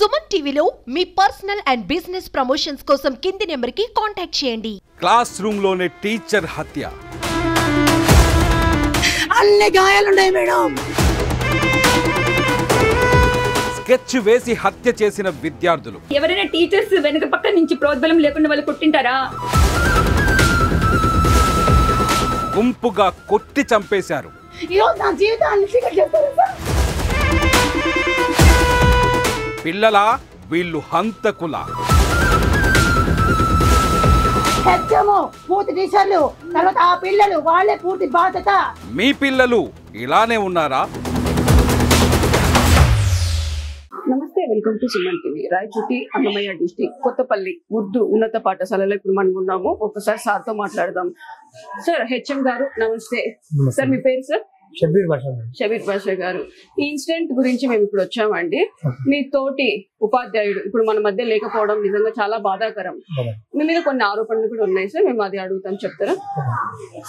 సుమన్ టీవీలో మీ personal and business promotions కోసం కింది నెంబర్కి కాంటాక్ట్ చేయండి. క్లాస్ రూమ్ లోనే టీచర్ హత్య. అన్ని గాయాలున్నాయి మేడం. స్కెచ్ వేసి హత్య చేసిన విద్యార్థులు. ఎవరైనా టీచర్స్ వెనక పక్క నుంచి ప్రోద్బలం లేకుండా వాళ్ళు కొట్టింటారా? గుంపుగా కొట్టి చంపేశారు. పిల్లలా వీళ్ళు హంతకులా? పూర్తి టీచర్లు తర్వాత ఆ పిల్లలు వాళ్ళే పూర్తి బాధ్యత. మీ పిల్లలు ఇలానే ఉన్నారా? నమస్తే, welcome to Suman TV. Rayachoti Annamayya district Kothapalli Urdu ఉన్నత పాఠశాలలో ఇప్పుడు మనం ఉన్నాము. ఒకసారి సార్తో మాట్లాడదాం. సార్, హెచ్ఎం గారు నమస్తే. సార్, మీ పేరు? సార్, షబీర్ బాషా గారు. ఈ ఇన్సిడెంట్ గురించి మేము ఇప్పుడు వచ్చామండి. మీ తోటి ఉపాధ్యాయుడు ఇప్పుడు మన మధ్య లేకపోవడం నిజంగా చాలా బాధాకరం. మీ మీద కొన్ని ఆరోపణలు కూడా ఉన్నాయి సార్, మేము అది అడుగుతాం, చెప్తారా?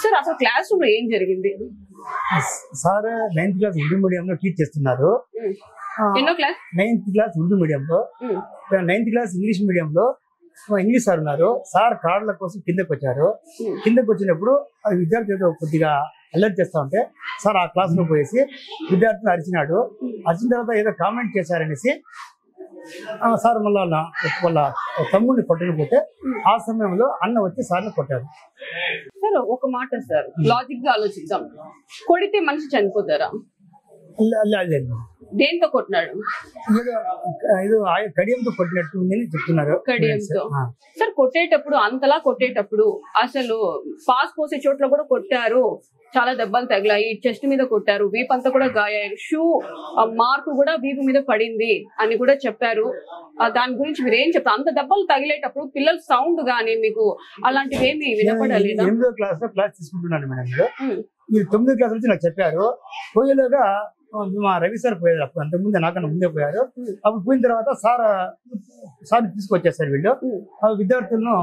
సార్, అసలు క్లాస్ రూమ్ లో ఏం జరిగింది? సార్ 9th క్లాస్ ఉర్దూ మీడియంలో టీచ్ చేస్తున్నారు. ఎన్నో క్లాస్? 9th క్లాస్ ఉర్దూ మీడియంలో. 9th క్లాస్ ఇంగ్లీష్ మీడియంలో ఇంగ్లీష్ సార్ ఉన్నారు. సార్ కార్డుల కోసం కిందకు వచ్చారు. కిందకు వచ్చినప్పుడు విద్యార్థులతో కొద్దిగా అలర్ట్ చేస్తా ఉంటే సార్ ఆ క్లాస్ లో పోయేసి విద్యార్థిని అరిచినాడు. అరిచిన తర్వాత ఏదో కామెంట్ చేశారనేసి సార్ మళ్ళీ వాళ్ళ తమ్ముడిని కొట్టకపోతే ఆ సమయంలో అన్న వచ్చి సార్ని కొట్టారు. సార్, ఒక మాట సార్, లాజిక్ గా ఆలోచిద్దాం. కొడితే మనిషి చనిపోతారా? దేంతో కొట్టినాడు? ఏదో కడియంతో కొట్టినట్టు ఉందని చెప్తున్నారు. కడియంతో. సార్, కొట్టేటప్పుడు అంతలా కొట్టేటప్పుడు అసలు పాస్ పోసే చోట్ల కూడా కొట్టారు, చాలా దెబ్బలు తగిలాయి, చెస్ట్ మీద కొట్టారు, వీపు అంతా కూడా గాయారు, షూ మార్కు కూడా వీపు మీద పడింది అని కూడా చెప్పారు. దాని గురించి మీరు ఏం చెప్తారు? అంత దెబ్బలు తగిలేటప్పుడు పిల్లల సౌండ్ గానీ మీకు అలాంటివి ఏమి వినపడలేదా? 8వ క్లాస్ లో క్లాస్ తీసుకుంటున్నాను మేడం. మీరు 9వ క్లాస్ నుంచి నాకు చెప్పారు. పోయేలోగా మా రవి సార్ పోయారు. అప్పుడు అంతకుముందే నాకన్నా ముందే పోయారు. అప్పుడు పోయిన తర్వాత సార్ తీసుకొచ్చేసారు వీళ్ళు. విద్యార్థులను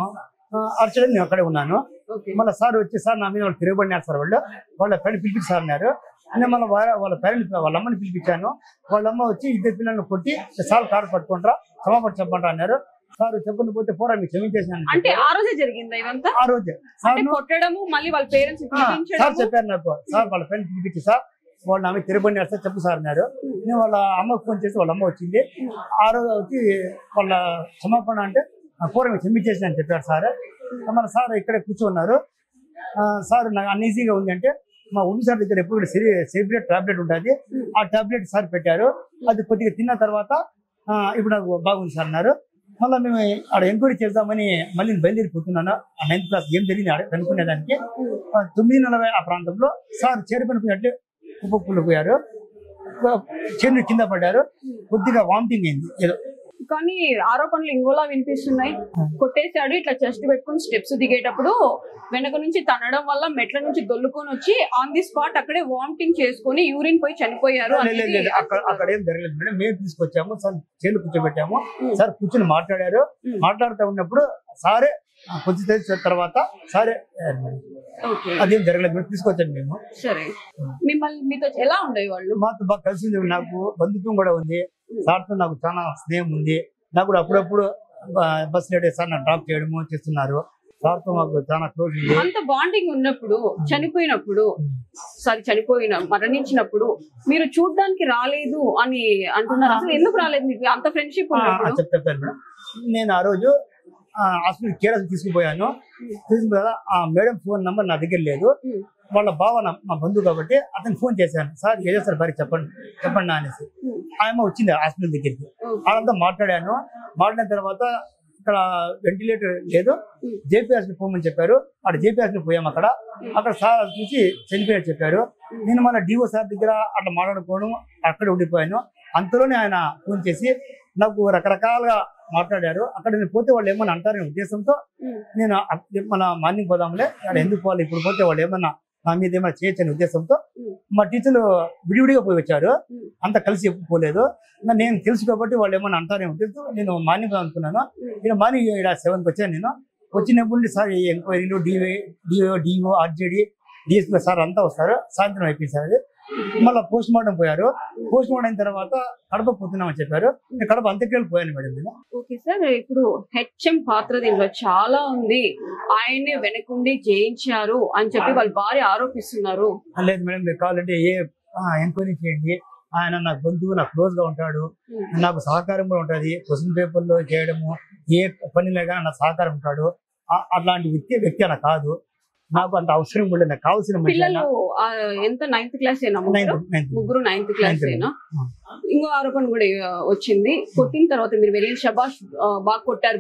అర్చడం నేను అక్కడే ఉన్నాను. మళ్ళీ సార్ వచ్చి సార్ నా మీద వాళ్ళు తిరగబడినారు సార్. వాళ్ళ ఫ్రెండ్ పిలిపించారు అన్నారు. అంటే మళ్ళీ వాళ్ళ పేరెంట్ వాళ్ళ అమ్మని పిలిపించాను. వాళ్ళ అమ్మ వచ్చి ఇద్దరు పిల్లల్ని కొట్టి సార్ కారు పట్టుకుంటారా క్షమాపణ చెప్పంటారా అన్నారు. సార్ చెప్పని పోతే పోరా మీకు క్షమించేసాను. అంటే ఆ రోజే జరిగిందా ఇదంతా? ఆ రోజే సార్ కొట్టడము, మళ్ళీ వాళ్ళ పేరెంట్స్ సార్ చెప్పారు నాకు. సార్ వాళ్ళ ఫ్రెండ్ పిలిపించి సార్ వాళ్ళు ఆమె తిరగబడినారు సార్ చెప్పు సార్ అన్నారు. నేను వాళ్ళ అమ్మకు ఫోన్ చేసి వాళ్ళ అమ్మ వచ్చింది. ఆ రోజు వచ్చి వాళ్ళ క్షమాపణ అంటే పూర్వం క్షమించేసి అని చెప్పారు సార్. మన సార్ ఇక్కడే కూర్చున్నారు. సార్ నాకు అన్ఈజీగా ఉంది అంటే మా ఉమ్మి సార్ దగ్గర ఎప్పుడు సెపరేట్ టాబ్లెట్ ఉంటుంది. ఆ టాబ్లెట్ సార్ పెట్టారు. అది కొద్దిగా తిన్న తర్వాత ఇప్పుడు నాకు బాగుంది సార్ అన్నారు. మళ్ళీ మేము ఆడ ఎంక్వైరీ చేద్దామని మళ్ళీ బయలుదేరిపోతున్నాను. 9th క్లాస్ ఏం జరిగింది ఆడ కనుక్కునేదానికి. 9:40 ఆ ప్రాంతంలో సార్ చేరుకునిపోయినట్టు కుప్పకూలిపోయారు. చెన్ను కింద పడ్డారు. కొద్దిగా వామిటింగ్ అయింది ఏదో. కానీ ఆరోపణలు ఇంకోలా వినిపిస్తున్నాయి. కొట్టేశాడు, ఇట్లా చెస్ట్ పెట్టుకుని స్టెప్స్ దిగేటప్పుడు వెనక నుంచి తనడం వల్ల మెట్ల నుంచి దొల్లుకొని వచ్చి ఆన్ ది స్పాట్ అక్కడే వామిటింగ్ చేసుకుని యూరిన్ పోయి చనిపోయారు. అక్కడ ఏం జరగలేదు మేడం. మేము తీసుకొచ్చాము సార్, చేలు కూర్చోబెట్టాము. సార్ కూర్చొని మాట్లాడారు. మాట్లాడుతూ ఉన్నప్పుడు సారే కొంచెం తర్వాత సారే అదేం జరగలేదు. మేము తీసుకొచ్చాము మేము. సరే, మిమ్మల్ని మీతో ఎలా ఉండేవి వాళ్ళు? మాతో బాగా కలిసింది. నాకు బంధుత్వం కూడా ఉంది. సార్తో నాకు చాలా స్నేహం ఉంది. నాకు కూడా అప్పుడప్పుడు బస్ లేట్ సార్ నాకు డ్రాప్ చేయడము చేస్తున్నారు. సార్తో మాకు చాలా క్లోజ్ ఉంది. అంత బాండింగ్ ఉన్నప్పుడు చనిపోయినప్పుడు మరణించినప్పుడు మీరు చూడ్డానికి రాలేదు అని అంటున్నారు. అసలు ఎందుకు రాలేదు? మీకు అంత ఫ్రెండ్షిప్ చెప్తాను మేడం. నేను ఆ రోజు హాస్పిటల్ కేరళ తీసుకుపోయాను. తీసుకుపోయా ఆ మేడం ఫోన్ నంబర్ నా దగ్గర లేదు. వాళ్ళ బావ మా బంధువు కాబట్టి అతను ఫోన్ చేశాను. సార్ ఏదో సార్ భారీ చెప్పండి అనేసి. ఆయమ్మ వచ్చింది హాస్పిటల్ దగ్గరికి. వాళ్ళంతా మాట్లాడాను. మాట్లాడిన తర్వాత ఇక్కడ వెంటిలేటర్ లేదు, జేపీ హాస్పిటల్ పోమని చెప్పారు. అక్కడ జేపీ హాస్పిటల్ పోయాము. అక్కడ సార్ చూసి చనిపోయారు చెప్పారు. నేను మళ్ళీ డిఓ సార్ దగ్గర అట్లా మాట్లాడుకోవడం అక్కడే ఉండిపోయాను. అంతలోనే ఆయన ఫోన్ చేసి నాకు రకరకాలుగా మాట్లాడారు. అక్కడ నేను పోతే వాళ్ళు ఏమన్నా అంటారనే ఉద్దేశంతో నేను మన మార్నింగ్ పోదాంలే, అక్కడ ఎందుకు పోవాలి, ఇప్పుడు పోతే వాళ్ళు ఏమన్నా నా మీద ఏమైనా చేయొచ్చు అనే ఉద్దేశంతో మా టీచర్లు విడివిడిగా పోయి వచ్చారు. అంత కలిసి ఎప్పుడు పోలేదు. నేను తెలుసు కాబట్టి వాళ్ళు ఏమన్నా అంటారనే ఉద్దేశంతో నేను మార్నింగ్ అనుకున్నాను. నేను మార్నింగ్ 7కి వచ్చాను. నేను వచ్చినప్పుడు సార్ ఎంక్వైరీలు డిఓ ఆర్జేడి డిఎస్పీ సార్ అంతా వస్తారు. సాయంత్రం అయిపోయింది సార్. అది మళ్ళీ పోస్ట్ మార్టం పోయారు. పోస్ట్ మార్టం అయిన తర్వాత కడప పోతున్నామని చెప్పారు. నేను కడప అంత్యక్రియలు పోయాను మేడం నేను. ఓకే సార్, ఇప్పుడు హెచ్ఎం పాత్ర దీనిలో చాలా ఉంది, ఆయనే వెనకుండి చేయించారు అని చెప్పి వాళ్ళ భార్య ఆరోపిస్తున్నారు. లేదు మేడం, మీరు కావాలంటే ఏ ఎంక్వైరీ చేయండి. ఆయన నాకు బంధువు, నాకు క్లోజ్ గా ఉంటాడు, నాకు సహకారం కూడా ఉంటుంది. క్వశ్చన్ పేపర్లో చేయడము, ఏ పనిలో కానీ నాకు సహకారం ఉంటాడు. అట్లాంటి వ్యక్తి అలా కాదు. నాకు అంత అవసరం కూడా నాకు కావాల్సిన పిల్లలు ఎంత 9th క్లాస్ ఏనా? ముగ్గురు 9th క్లాస్ ఏనా? ఇంకో ఆరోపణ కూడా వచ్చింది, కొట్టిన తర్వాత మీరు వెళ్ళి శబాష్ బాగా కొట్టారు.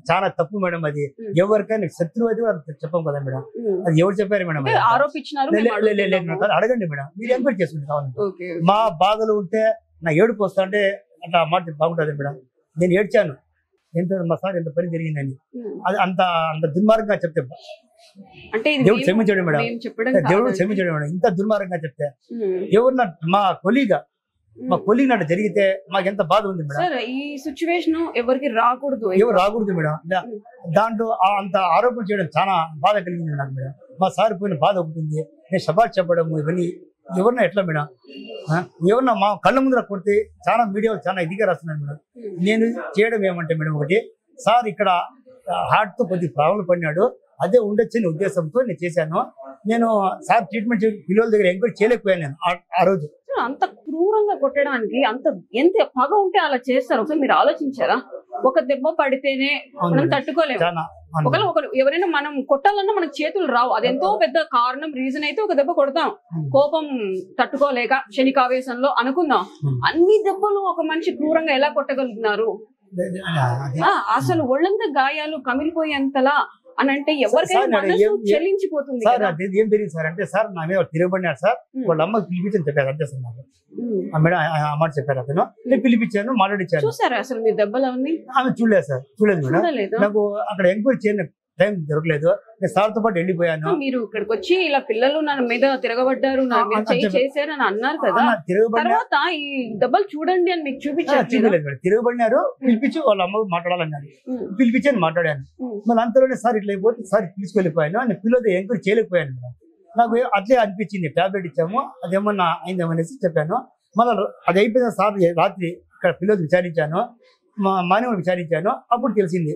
చాలా తప్పు మేడం. అది ఎవరికైనా శత్రువు అయితే చెప్పం కదా మేడం. అది ఎవరు చెప్పారు మేడం? ఆరోపించినారు. అడగండి మేడం, మీరు ఎంక్వైరీ చేసుకుంటే కావాలి. మా బాధలు ఉంటే నా ఏడుపు వస్తా అంటే అట్లా మాట బాగుంటుంది మేడం. నేను ఏడ్చాను, ఎంత మా సార్ ఎంత పని జరిగిందని. అది అంత అంత దుర్మార్గంగా చెప్తే అంటే దేవుడు క్షమించాడు మేడం. దేవుడు క్షమించాడు మేడం. ఇంత దుర్మార్గంగా చెప్తే ఎవరు మా కొలీగ్ నాటి జరిగితే మాకు ఎంత బాధ ఉంది మేడం. ఈ సిచ్యువేషన్ ఎవరికి రాకూడదు, ఎవరు రాకూడదు మేడం. దాంట్లో అంత ఆరోపణ చేయడం చాలా బాధ కలిగింది నాకు మేడం. మా సార్ పోయిన బాధ ఉంటుంది. నేను శబాష్ చెప్పడం ఇవన్నీ ఎవరన్నా ఎట్లా మేడం? ఎవరన్నా మా కళ్ళ ముందర కొడితే చాలా మీడియాలో చాలా ఇదిగా రాస్తున్నారు మేడం. నేను చేయడం ఏమంటే మేడం, ఒకటి సార్ ఇక్కడ హార్ట్ తో కొద్దిగా ప్రాబ్లం పడినాడు, అదే ఉండొచ్చని ఉద్దేశంతో నేను చేశాను. నేను సార్ ట్రీట్మెంట్ పిల్లల దగ్గర ఎంక్వైరీ చేయలేకపోయాను నేను ఆ రోజు. అంత క్రూరంగా కొట్టడానికి ఎంత పగ ఉంటే అలా చేస్తారు? ఒకసారి మీరు ఆలోచించారా? ఒక దెబ్బ పడితేనే మనం తట్టుకోలేము. ఒకరు ఎవరైనా మనం కొట్టాలన్నా మనకు చేతులు రావు. అదెంతో పెద్ద కారణం, రీజన్ అయితే ఒక దెబ్బ కొడతాం, కోపం తట్టుకోలేక క్షణికావేశంలో అనుకుందాం. అన్ని దెబ్బలు ఒక మనిషి క్రూరంగా ఎలా కొట్టగలుగుతున్నారు? అసలు ఒళ్ళంతా గాయాలు కమిలిపోయేంతలా అని అంటే ఎవరికైనా చెల్లించిపోతుంది. సార్ ఏం జరిగింది సార్ అంటే, సార్ నా మీద తిరగబడినాడు సార్, వాళ్ళ అమ్మకి పిలిపించని చెప్పారు. అంతే సార్ నాకు మేడం అమ్మాట చెప్పారు. అతను నేను పిలిపించాను, మాట్లాడించాను. చూసారా అసలు మీ దెబ్బలు అవన్నీ? ఆమె చూడలేదు సార్, చూడలేదు మేడం. నాకు అక్కడ ఎంక్వైరీ చేయని టైం దొరకలేదు. నేను సార్తో పాటు వెళ్ళిపోయాను. మీరు ఇక్కడికి వచ్చి ఇలా పిల్లలు నా మీద తిరగబడ్డారు, నా మీద చేశారు అని అన్నారు కదా, తర్వాత ఈ దెబ్బలు చూడండి అని మీకు చూపించారు. తిరగబడినారు, పిలిపించి వాళ్ళ అమ్మ మాట్లాడాలన్నారు. పిలిపించి మాట్లాడాను. మళ్ళీ అంతలోనే సార్ ఇట్లా అయిపోతే సార్ తీసుకెళ్ళిపోయాను. నేను పిల్లలతో ఎంక్వైరీ చేయలేకపోయాను. నాకు అట్లే అనిపించింది. టాబ్లెట్ ఇచ్చాము, అదేమన్నా అయిందేమనేసి చెప్పాను. మళ్ళీ అది అయిపోయిన సార్ రాత్రి ఇక్కడ పిల్లలు విచారించాను, మార్నింగ్ విచారించాను. అప్పుడు తెలిసింది.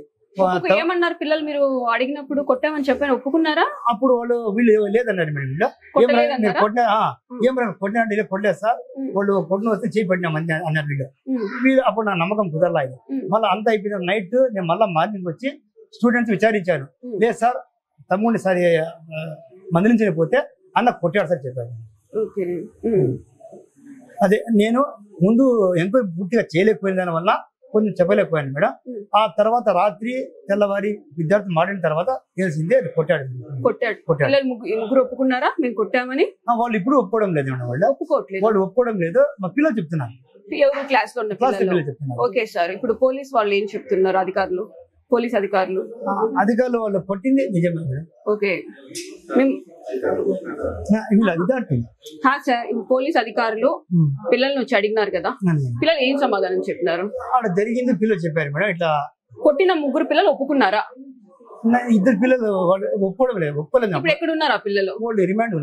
ఏమన్నారు పిల్లలు? మీరు అడిగినప్పుడు కొట్టామని చెప్పాను, ఒప్పుకున్నారా? అప్పుడు వీళ్ళు లేదన్నారు మేడం. వీళ్ళు కొట్టినా అంటే కొట్టలేదు సార్, వాళ్ళు కొట్టిన వస్తే చేయి పడినాం అన్నారు వీళ్ళు. అప్పుడు నా నమ్మకం కుదరలేదు. మళ్ళీ అంతా అయిపోయిన నైట్ నేను మళ్ళీ మార్నింగ్ వచ్చి స్టూడెంట్స్ విచారించాను. లేదు సార్, తమ్ముడిని సార్ మందలించకపోతే అన్న కొట్టాడు సార్ చెప్పారు. అదే నేను ముందు ఎంక్వైరీ పూర్తిగా చేయలేకపోయిన దాని వల్ల కొంచెం చెప్పలేకపోయాను మేడం. ఆ తర్వాత రాత్రి తెల్లవారి విద్యార్థులు మాట్లాడిన తర్వాత తెలిసిందే కొట్టాడు. ముగ్గురు ఒప్పుకున్నారా మేము కొట్టామని? వాళ్ళు ఇప్పుడు ఒప్పుకోవడం లేదు మేడం. వాళ్ళు ఒప్పుకోవడం లేదు. మా పిల్లలు చెప్తున్నారు. ఎవరు క్లాస్ లో ఉన్న పిల్లలు చెప్తున్నారు. ఓకే సార్, ఇప్పుడు పోలీస్ వాళ్ళు ఏం చెప్తున్నారు? పోలీస్ అధికారులు వాళ్ళు కొట్టింది నిజమే మేడం. ఓకే సార్, పోలీస్ అధికారులు పిల్లల్ని వచ్చి అడిగినారు కదా, పిల్లలు ఏం సమాధానం చెప్పినారు? అక్కడ జరిగింది పిల్లలు చెప్పారు మేడం. ఇట్లా కొట్టిన ముగ్గురు పిల్లలు ఒప్పుకున్నారా? ఇద్దరు పిల్లలు ఒప్పుకోవడం లేదు. ఒప్పుకోలేదు. ఇప్పుడు ఎక్కడ ఉన్నారు ఆ పిల్లలు? వాళ్ళు రిమాండ్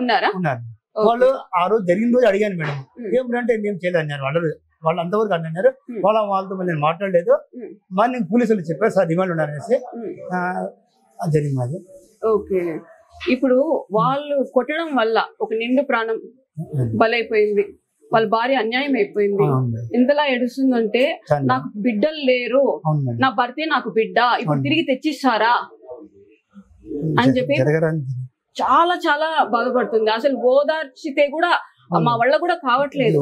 ఉన్నారు. వాళ్ళు ఆ రోజు జరిగిన రోజు అడిగాను మేడం, ఏమిటంటే ఏం చేయలేదు. వాళ్ళు అంతవరకు అన్నారు. వాళ్ళతో నేను మాట్లాడలేదు. మార్నింగ్ పోలీసులు చెప్పారు సార్ రిమాండ్ ఉన్నారనేసి జరిగింది. ఓకే, ఇప్పుడు వాళ్ళు కొట్టడం వల్ల ఒక నిండు ప్రాణం బలైపోయింది, వాళ్ళ భార్య అన్యాయం అయిపోయింది. ఇంతలా ఏడుస్తుందంటే నాకు బిడ్డలు లేరు, నా భర్తే నాకు బిడ్డ, ఇప్పుడు తిరిగి తెచ్చిస్తారా అని చెప్పి చాలా చాలా బాధపడుతుంది. అసలు ఓదార్చితే కూడా మా వల్ల కూడా కావట్లేదు.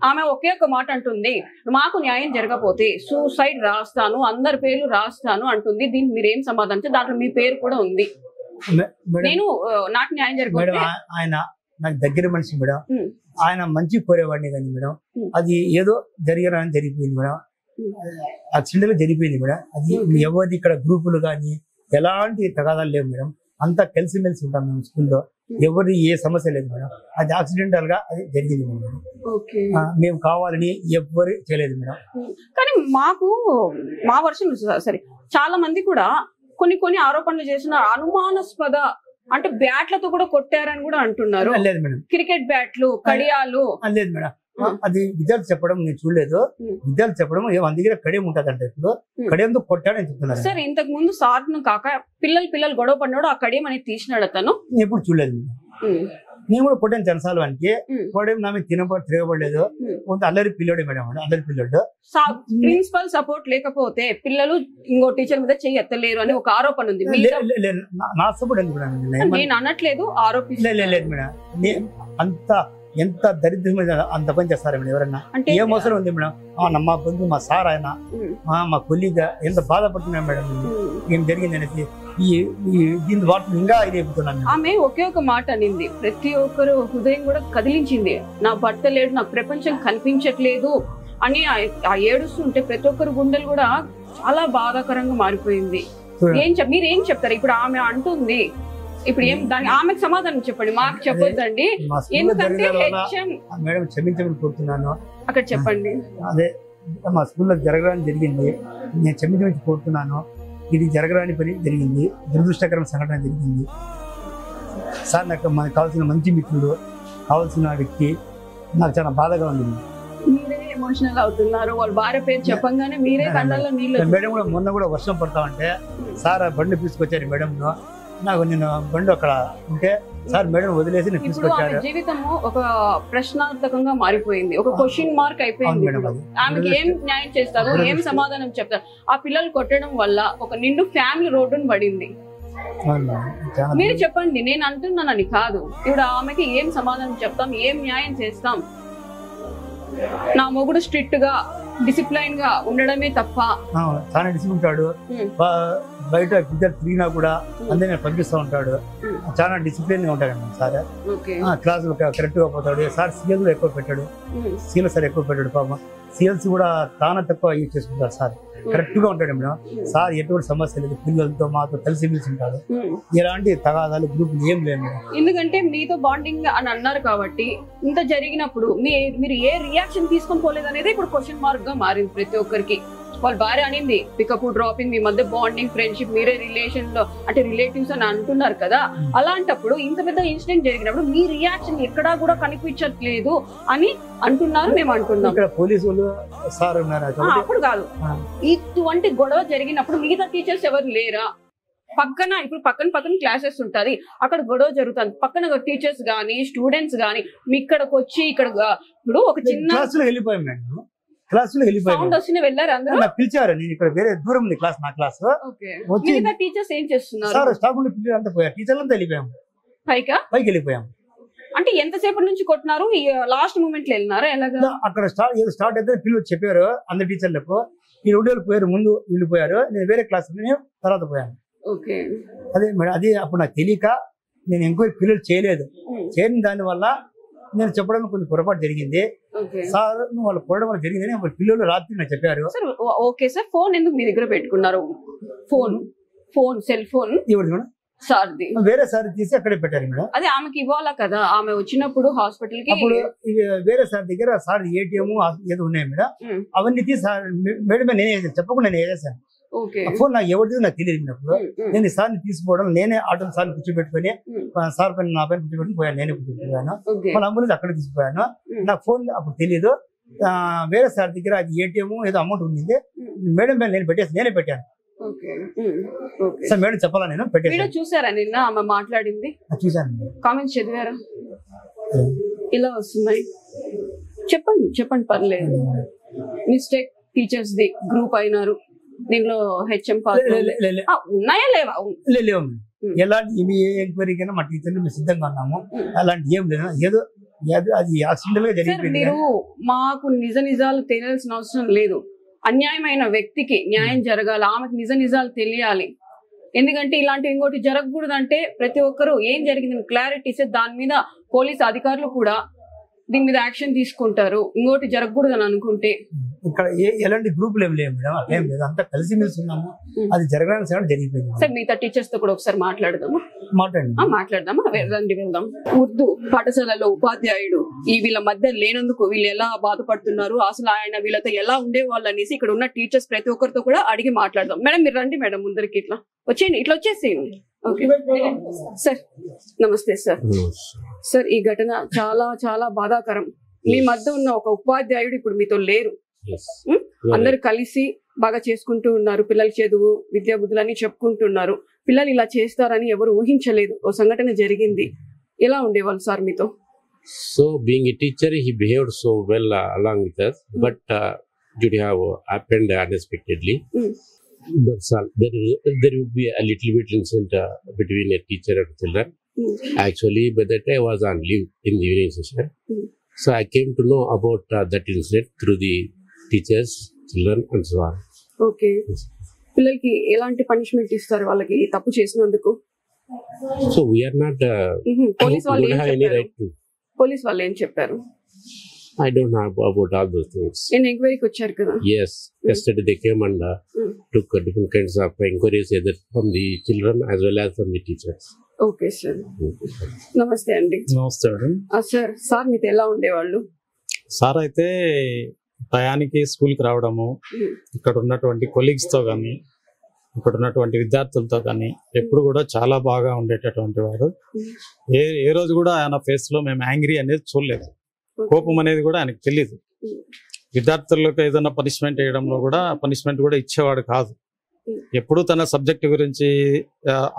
ఆమె ఒకే ఒక మాట అంటుంది, మాకు న్యాయం జరగకపోతే సూసైడ్ రాస్తాను, అందరి పేర్లు రాస్తాను అంటుంది. దీనికి మీరేం సమాధానం? దాంట్లో మీ పేరు కూడా ఉంది. నేను నాకు న్యాయం జరగకపోతే ఆయన నాకు దగ్గర మనిషి మేడం, ఆయన మంచి కోరేవాడిని కానీ మేడం, అది ఏదో జరిగిపోయింది మేడం. యాక్సిడెంట్ గా జరిగిపోయింది మేడం. అది ఎవరిది ఇక్కడ గ్రూపులు కానీ ఎలాంటి తగాదాలు లేవు మేడం. అంతా కలిసిమెలిసి ఉంటాం మేము స్కూల్లో. ఎవరి ఏ సమస్య లేదు మేడం. అది యాక్సిడెంటల్ గా అది జరిగింది మేడం. మేము కావాలని ఎవ్వరు చేయలేదు మేడం. కానీ మా వర్షం సరే, చాలా మంది కూడా కొన్ని ఆరోపణలు చేసిన అనుమానాస్పద అంటే బ్యాట్లతో కూడా కొట్టారని కూడా అంటున్నారు. లేదు మేడం, క్రికెట్ బ్యాట్లు, కడియాలు. లేదు మేడం, అది విద్యార్థి చెప్పడం నేను చూడలేదు. విద్యార్థి చెప్పడం మన దగ్గర కడియం ఉంటదంట, ఇప్పుడు కడియంతో కొట్టాడని చెప్తున్నారు. సార్ ఇంతకు ముందు సార్ కాక పిల్లలు గొడవ పడినాడు, ఆ కడియం అనేది తీసినాడు అతను. నేను ఎప్పుడు చూడలేదు మేడం. నేను కూడా కొట్టాను చనసాలు వానికి. వాడేం నా మీద తిరగబడలేదు. కొంత అల్లరి పిల్లడు మేడం, అల్లరి పిల్లడు. ప్రిన్సిపల్ సపోర్ట్ లేకపోతే పిల్లలు ఇంకో టీచర్ మీద చెయ్యి ఎత్తలేరు అని ఒక ఆరోపణ ఉంది. నా సపోర్ట్ ఎందుకు నేను అనట్లేదు, లేదు మేడం. అంత ఎంత దరిద్రమైన అంత పని చేస్తారు మేడం ఎవరన్నా. ఏం అవసరం ఉంది మేడం? మా బంధు, మా సార్, ఆయన మా కొలీగా ఎంత బాధపడుతున్నాం మేడం ఏం జరిగింది అనేసి. దీని వాటిని ఇంకా ఇది చెప్తున్నాను. ఆమె ఒకే ఒక మాట అనింది, ప్రతి ఒక్కరు హృదయం కూడా కదిలించింది. నా భర్త లేడు, నాకు ప్రపంచం కనిపించట్లేదు అని ఆ ఏడుస్తుంటే ప్రతి ఒక్కరు గుండెలు కూడా చాలా బాధాకరంగా మారిపోయింది. మీరేం చెప్తారు ఇప్పుడు? ఆమె అంటుంది, ఇప్పుడు ఏం దానికి ఆమెకు సమాధానం చెప్పండి, మాకు చెప్పొద్దండి. ఎందుకంటే మేడం క్షమించమని కోరుతున్నాను. అక్కడ చెప్పండి. అదే మా స్కూల్లో జరగడానికి జరిగింది, నేను క్షమించమని కోరుతున్నాను. ఇది జరగరాని పని జరిగింది, దురదృష్టకరమైన సంఘటన జరిగింది సార్. నాకు మనకు కావాల్సిన మంచి మిత్రుడు, కావాల్సిన వ్యక్తి, నాకు చాలా బాధగా ఉంది. మీరే ఎమోషనల్ అవుతున్నారు, వాళ్ళ భార్య పేరు చెప్పంగానే మీరే కళ్ళల్లో నీళ్ళు. మేడం కూడా మొన్న కూడా వర్షం పడతామంటే సార్ బండి తీసుకొచ్చారు మేడం. నాకు నేను బండి అక్కడ ఉంటే సార్ మేడం వదిలేసి నేను తీసుకొచ్చారు. జీవితము ఒక ప్రశ్నార్థకంగా మారిపోయింది, ఒక క్వశ్చన్ మార్క్ అయిపోయింది. ఆమెకి ఏం న్యాయం చేస్తారు, ఏం సమాధానం చెప్తారు? ఆ పిల్లలు కొట్టడం వల్ల ఒక నిండు ఫ్యామిలీ రోడ్డును పడింది. మీరు చెప్పండి, నేను అంటున్నానని కాదు. ఇప్పుడు ఆమెకి ఏం సమాధానం చెప్తాం, ఏం న్యాయం చేస్తాం? నా మొగుడు స్ట్రిక్ట్ గా డిసిప్లైన్ గా ఉండడమే తప్ప. చాలా డిసిప్లిన్ ఉంటాడు, బయట ఇద్దరు తిరిగినా కూడా అందరినీ పంపిస్తూ ఉంటాడు. చాలా డిసిప్లిన్ గా ఉంటాడు సార్. క్లాస్ కరెక్ట్ గా పోతాడు సార్. సీఎల్ కూడా ఎక్కువ పెట్టాడు, సీఎల్ సార్ ఎక్కువ పెట్టాడు. పాపం సీఎల్స్ కూడా చాలా తక్కువ యూజ్ చేసుకుంటారు సార్. కరెక్ట్ గా ఉంటాడు మేడం సార్. ఎటువంటి సమస్య లేదు, పిల్లలతో మాతో కలిసి ఉంటాడు. ఎలాంటి తగాదాలు గ్రూపులు ఏం లేదు. ఎందుకంటే మీతో బాండింగ్ అని అన్నారు కాబట్టి ఇంత జరిగినప్పుడు మీరు ఏ రియాక్షన్ తీసుకొని పోలేదు అనేది ఇప్పుడు క్వశ్చన్ మార్క్ గా మారింది ప్రతి ఒక్కరికి. వాళ్ళ భార్య అనింది పికప్ డ్రాపింగ్, మీ మధ్య బాండింగ్, ఫ్రెండ్షిప్, మీరే రిలేషన్ లో అంటే రిలేటివ్స్ అని అంటున్నారు కదా. అలాంటప్పుడు ఇంత పెద్ద ఇన్సిడెంట్ జరిగినప్పుడు మీ రియాక్షన్ ఎక్కడా కూడా కనిపించట్లేదు అని అంటున్నారు, మేము అంటున్నాం. ఇక్కడ పోలీసులు సార్ ఉన్నారు. అప్పుడు కాదు, ఇటువంటి గొడవ జరిగినప్పుడు మిగతా టీచర్స్ ఎవరు లేరా? ఇప్పుడు పక్కన క్లాసెస్ ఉంటది, అక్కడ గొడవ జరుగుతుంది, పక్కన టీచర్స్ గానీ స్టూడెంట్స్ గానీ మీ ఇక్కడికి వచ్చి ఇక్కడ ఇప్పుడు ఒక చిన్న వెళ్ళిపోయాం మేడం. క్లాసులో వెళ్ళారు, అందరూ పిలిచారు. నేను ఇక్కడ వేరే దూరం ఉంది క్లాస్, నా క్లాస్ వచ్చి టీచర్స్ ఏం చేస్తున్నారు? సార్ స్టాఫ్ పిల్లలు అంతా పోయారు, టీచర్లు అంతా వెళ్ళిపోయాము, పైకి వెళ్ళిపోయాము. అంటే ఎంతసేపటి నుంచి కొట్టినారు? లాస్ట్ మూమెంట్ లో వెళ్ళినారా? ఎలాగా? అక్కడ స్టార్ట్ అయితే పిల్లలు చెప్పారు అందరు టీచర్లకు, ఈ 2 రోజులు పోయారు, ముందు వెళ్ళిపోయారు. నేను వేరే క్లాస్ తర్వాత పోయాను. అదే మేడం, అది అప్పుడు నాకు తెలియక నేను ఎంక్వైరీ పిల్లలు చేయలేదు. చేయని దాని వల్ల నేను చెప్పడం కొంచెం పొరపాటు జరిగింది సార్. వాళ్ళు కొనడం వల్ల జరిగిందని పిల్లలు రాత్రి నాకు చెప్పారు. ఓకే సార్, ఫోన్ ఎందుకు మీ దగ్గర పెట్టుకున్నారు? సెల్ ఫోన్ ఎవరిది మేడం? సార్ది. వేరే సార్ తీసి అక్కడే పెట్టారు మేడం. అదే ఆమెకి ఇవ్వాలా కదా, ఆమె వచ్చినప్పుడు హాస్పిటల్ కి. అప్పుడు వేరే సార్ దగ్గర సార్ ఏటీఎం ఏదో ఉన్నాయి మేడం, అవన్నీ తీసి మేడం నేనే చెప్పకుండా నేను వేసేసాను. ఫోన్ నాకు ఎవరిది నాకు తెలియదు. నేను ఈ సార్ని తీసుకోవడం, నేనే ఆటో సార్ని కూర్చోబెట్టుకుని సార్ పైన నా పైన కూర్చోబెట్టుకుని పోయాను, నేనే కూర్చోబెట్టుకున్నాను. వాళ్ళ అంబులెన్స్ అక్కడ తీసుకుపోయాను. నాకు ఫోన్ అప్పుడు తెలియదు. వేరే సార్ దగ్గర అది ఏటీఎం ఏదో అమౌంట్ ఉంది, మేడం పైన నేనే పెట్టాను సార్. మేడం చెప్పాలా నేను పెట్టాను. చూసారా నిన్న ఆమె మాట్లాడింది? చూసాను. కామెంట్స్ చదివారా? ఇలా వస్తున్నాయి, చెప్పండి పర్లేదు. మిస్టేక్ టీచర్స్ ది గ్రూప్ అయినారు, దీనిలో హెచ్ఎం ఉన్నాయా లేవా? లేవు. ఎలాంటి ఎంక్వైరీకైనా మా టీచర్లు మేము సిద్ధంగా ఉన్నాము. అలాంటి ఏం లేదు, ఏదో అది యాక్సిడెంటల్ గా జరిగింది. మీరు మాకు నిజాలు తెలియాల్సిన అవసరం లేదు. అన్యాయమైన వ్యక్తికి న్యాయం జరగాలి, ఆమెకు నిజాలు తెలియాలి. ఎందుకంటే ఇలాంటి ఇంకోటి జరగకూడదంటే ప్రతి ఒక్కరు ఏం జరిగిందని క్లారిటీ ఇస్తే దాని మీద పోలీసు అధికారులు కూడా దీని మీద యాక్షన్ తీసుకుంటారు. ఇంకోటి జరగకూడదని అనుకుంటే ఇక్కడ ఎలాంటి గ్రూపులు ఏం లేవు మేడం, ఏం లేదు, అంతా కలిసి మెలిసి ఉన్నాము. అది జరగాల్సిన జరిగిపోయింది. సార్ మిగతా టీచర్స్ తో కూడా ఒకసారి మాట్లాడదాము. మాట్లాడదామా? రండి వెళ్దాం. ఉర్దూ పాఠశాలలో ఉపాధ్యాయుడు ఈ వీళ్ళ మధ్య లేనందుకు వీళ్ళు ఎలా బాధపడుతున్నారు, అసలు ఆయన వీళ్ళతో ఎలా ఉండేవాళ్ళు అనేసి ఇక్కడ ఉన్న టీచర్స్ ప్రతి ఒక్కరితో కూడా అడిగి మాట్లాడదాం. మేడం మీరు రండి మేడం, ముందరికి ఇట్లా వచ్చేయండి, ఇట్లా వచ్చేసేయండి. ఓకే సార్, నమస్తే సార్. సార్ ఈ ఘటన చాలా చాలా బాధాకరం. మీ మధ్య ఉన్న ఒక ఉపాధ్యాయుడు ఇప్పుడు మీతో లేరు. అందరు కలిసి బాగా చేసుకుంటూ ఉన్నారు, పిల్లల చదువు విద్యా బుద్ధులని చెప్పుకుంటున్నారు. పిల్లలు ఇలా చేస్తారని ఎవరు ఊహించలేదు. ఓ సంఘటన జరిగింది. ఎలా ఉండేవాళ్ళు సార్ మీతో? So being a teacher, he behaved so well along with us, but did have happened unexpectedly. That's all. There would be a little bit incident between a teacher and children. Actually, by that time I was on leave in the evening session. So I came to know about that incident through the teachers, children and so on. Okay. పిల్లలకి ఎలాంటి punishment ఇస్తారు వాళ్ళకి తప్పు చేసినందుకు? So we are not. Police వాళ్ళు don't ఏం have any చెప్పారు? right to. Police వాళ్ళు ఏం చెప్పారు? I don't know about all those things. నేను ఎంక్వైరీకి వచ్చారు కదా? Yes, yesterday they came and took different kinds of inquiries either from the children as well as from the teachers. Okay sir. నమస్తే అండి. నమస్తే మేడం. సార్ మీతో ఎలా ఉండేవాళ్ళు? సార్ అయితే టయానికి స్కూల్కి రావడము, ఇక్కడ ఉన్నటువంటి కొలీగ్స్తో కానీ ఇక్కడ ఉన్నటువంటి విద్యార్థులతో కానీ ఎప్పుడు కూడా చాలా బాగా ఉండేటటువంటి వాడు. ఏ రోజు కూడా ఆయన ఫేస్లో మేము యాంగ్రీ అనేది చూడలేదు, కోపం అనేది కూడా ఆయనకు తెలియదు. విద్యార్థులకు ఏదైనా పనిష్మెంట్ వేయడంలో కూడా పనిష్మెంట్ కూడా ఇచ్చేవాడు కాదు. ఎప్పుడు తన సబ్జెక్ట్ గురించి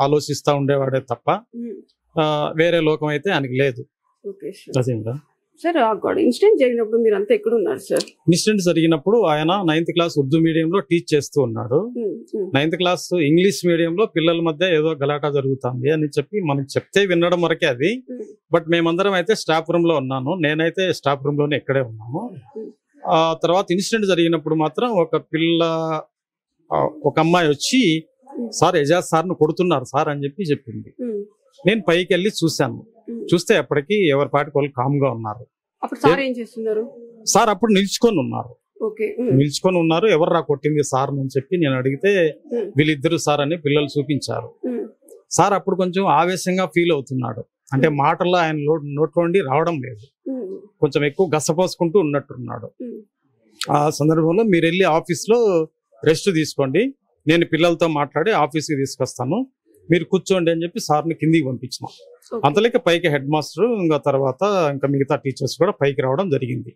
ఆలోచిస్తూ ఉండేవాడే తప్ప వేరే లోకం అయితే ఆయనకి లేదు. అదే సార్ ఇన్సిడెంట్ జరిగినప్పుడు మీరు అంతా ఎక్కడ ఉన్నారు సార్? ఇన్సిడెంట్ జరిగినప్పుడు ఆయన 9th క్లాస్ ఉర్దూ మీడియంలో టీచ్ చేస్తూ ఉన్నాడు. 9th క్లాస్ ఇంగ్లీష్ మీడియంలో పిల్లల మధ్య ఏదో గలాటా జరుగుతుంది అని చెప్పి మనం చెప్తే వినడం వరకే అది. బట్ మేమందరం అయితే స్టాఫ్ రూమ్ లో ఉన్నాను, నేనైతే స్టాఫ్ రూమ్ లోనే ఇక్కడే ఉన్నాను. ఆ తర్వాత ఇన్సిడెంట్ జరిగినప్పుడు మాత్రం ఒక అమ్మాయి వచ్చి సార్ ఎజాజ్ సార్ను కొడుతున్నారు సార్ అని చెప్పింది. నేను పైకి వెళ్ళి చూశాను. చూస్తే అప్పటికి ఎవరి పాటికి వాళ్ళు కామ్ గా ఉన్నారు. సార్ అప్పుడు నిల్చుకొని ఉన్నారు. ఎవరు రా కొట్టింది సార్ అని చెప్పి నేను అడిగితే వీళ్ళిద్దరు సార్ అని పిల్లలు చూపించారు. సార్ అప్పుడు కొంచెం ఆవేశంగా ఫీల్ అవుతున్నాడు. అంటే మాటల్లో ఆయన నోట్లోండి రావడం లేదు, కొంచెం ఎక్కువ గసపోసుకుంటూ ఉన్నట్టున్నాడు. ఆ సందర్భంలో మీరు వెళ్ళి ఆఫీస్లో రెస్ట్ తీసుకోండి, నేను పిల్లలతో మాట్లాడి ఆఫీస్కి తీసుకొస్తాను, మీరు కూర్చోండి అని చెప్పి సార్ని కిందికి పంపించిన. అంతలేక పైకి హెడ్ మాస్టర్ తర్వాత ఇంకా మిగతా టీచర్స్ కూడా పైకి రావడం జరిగింది.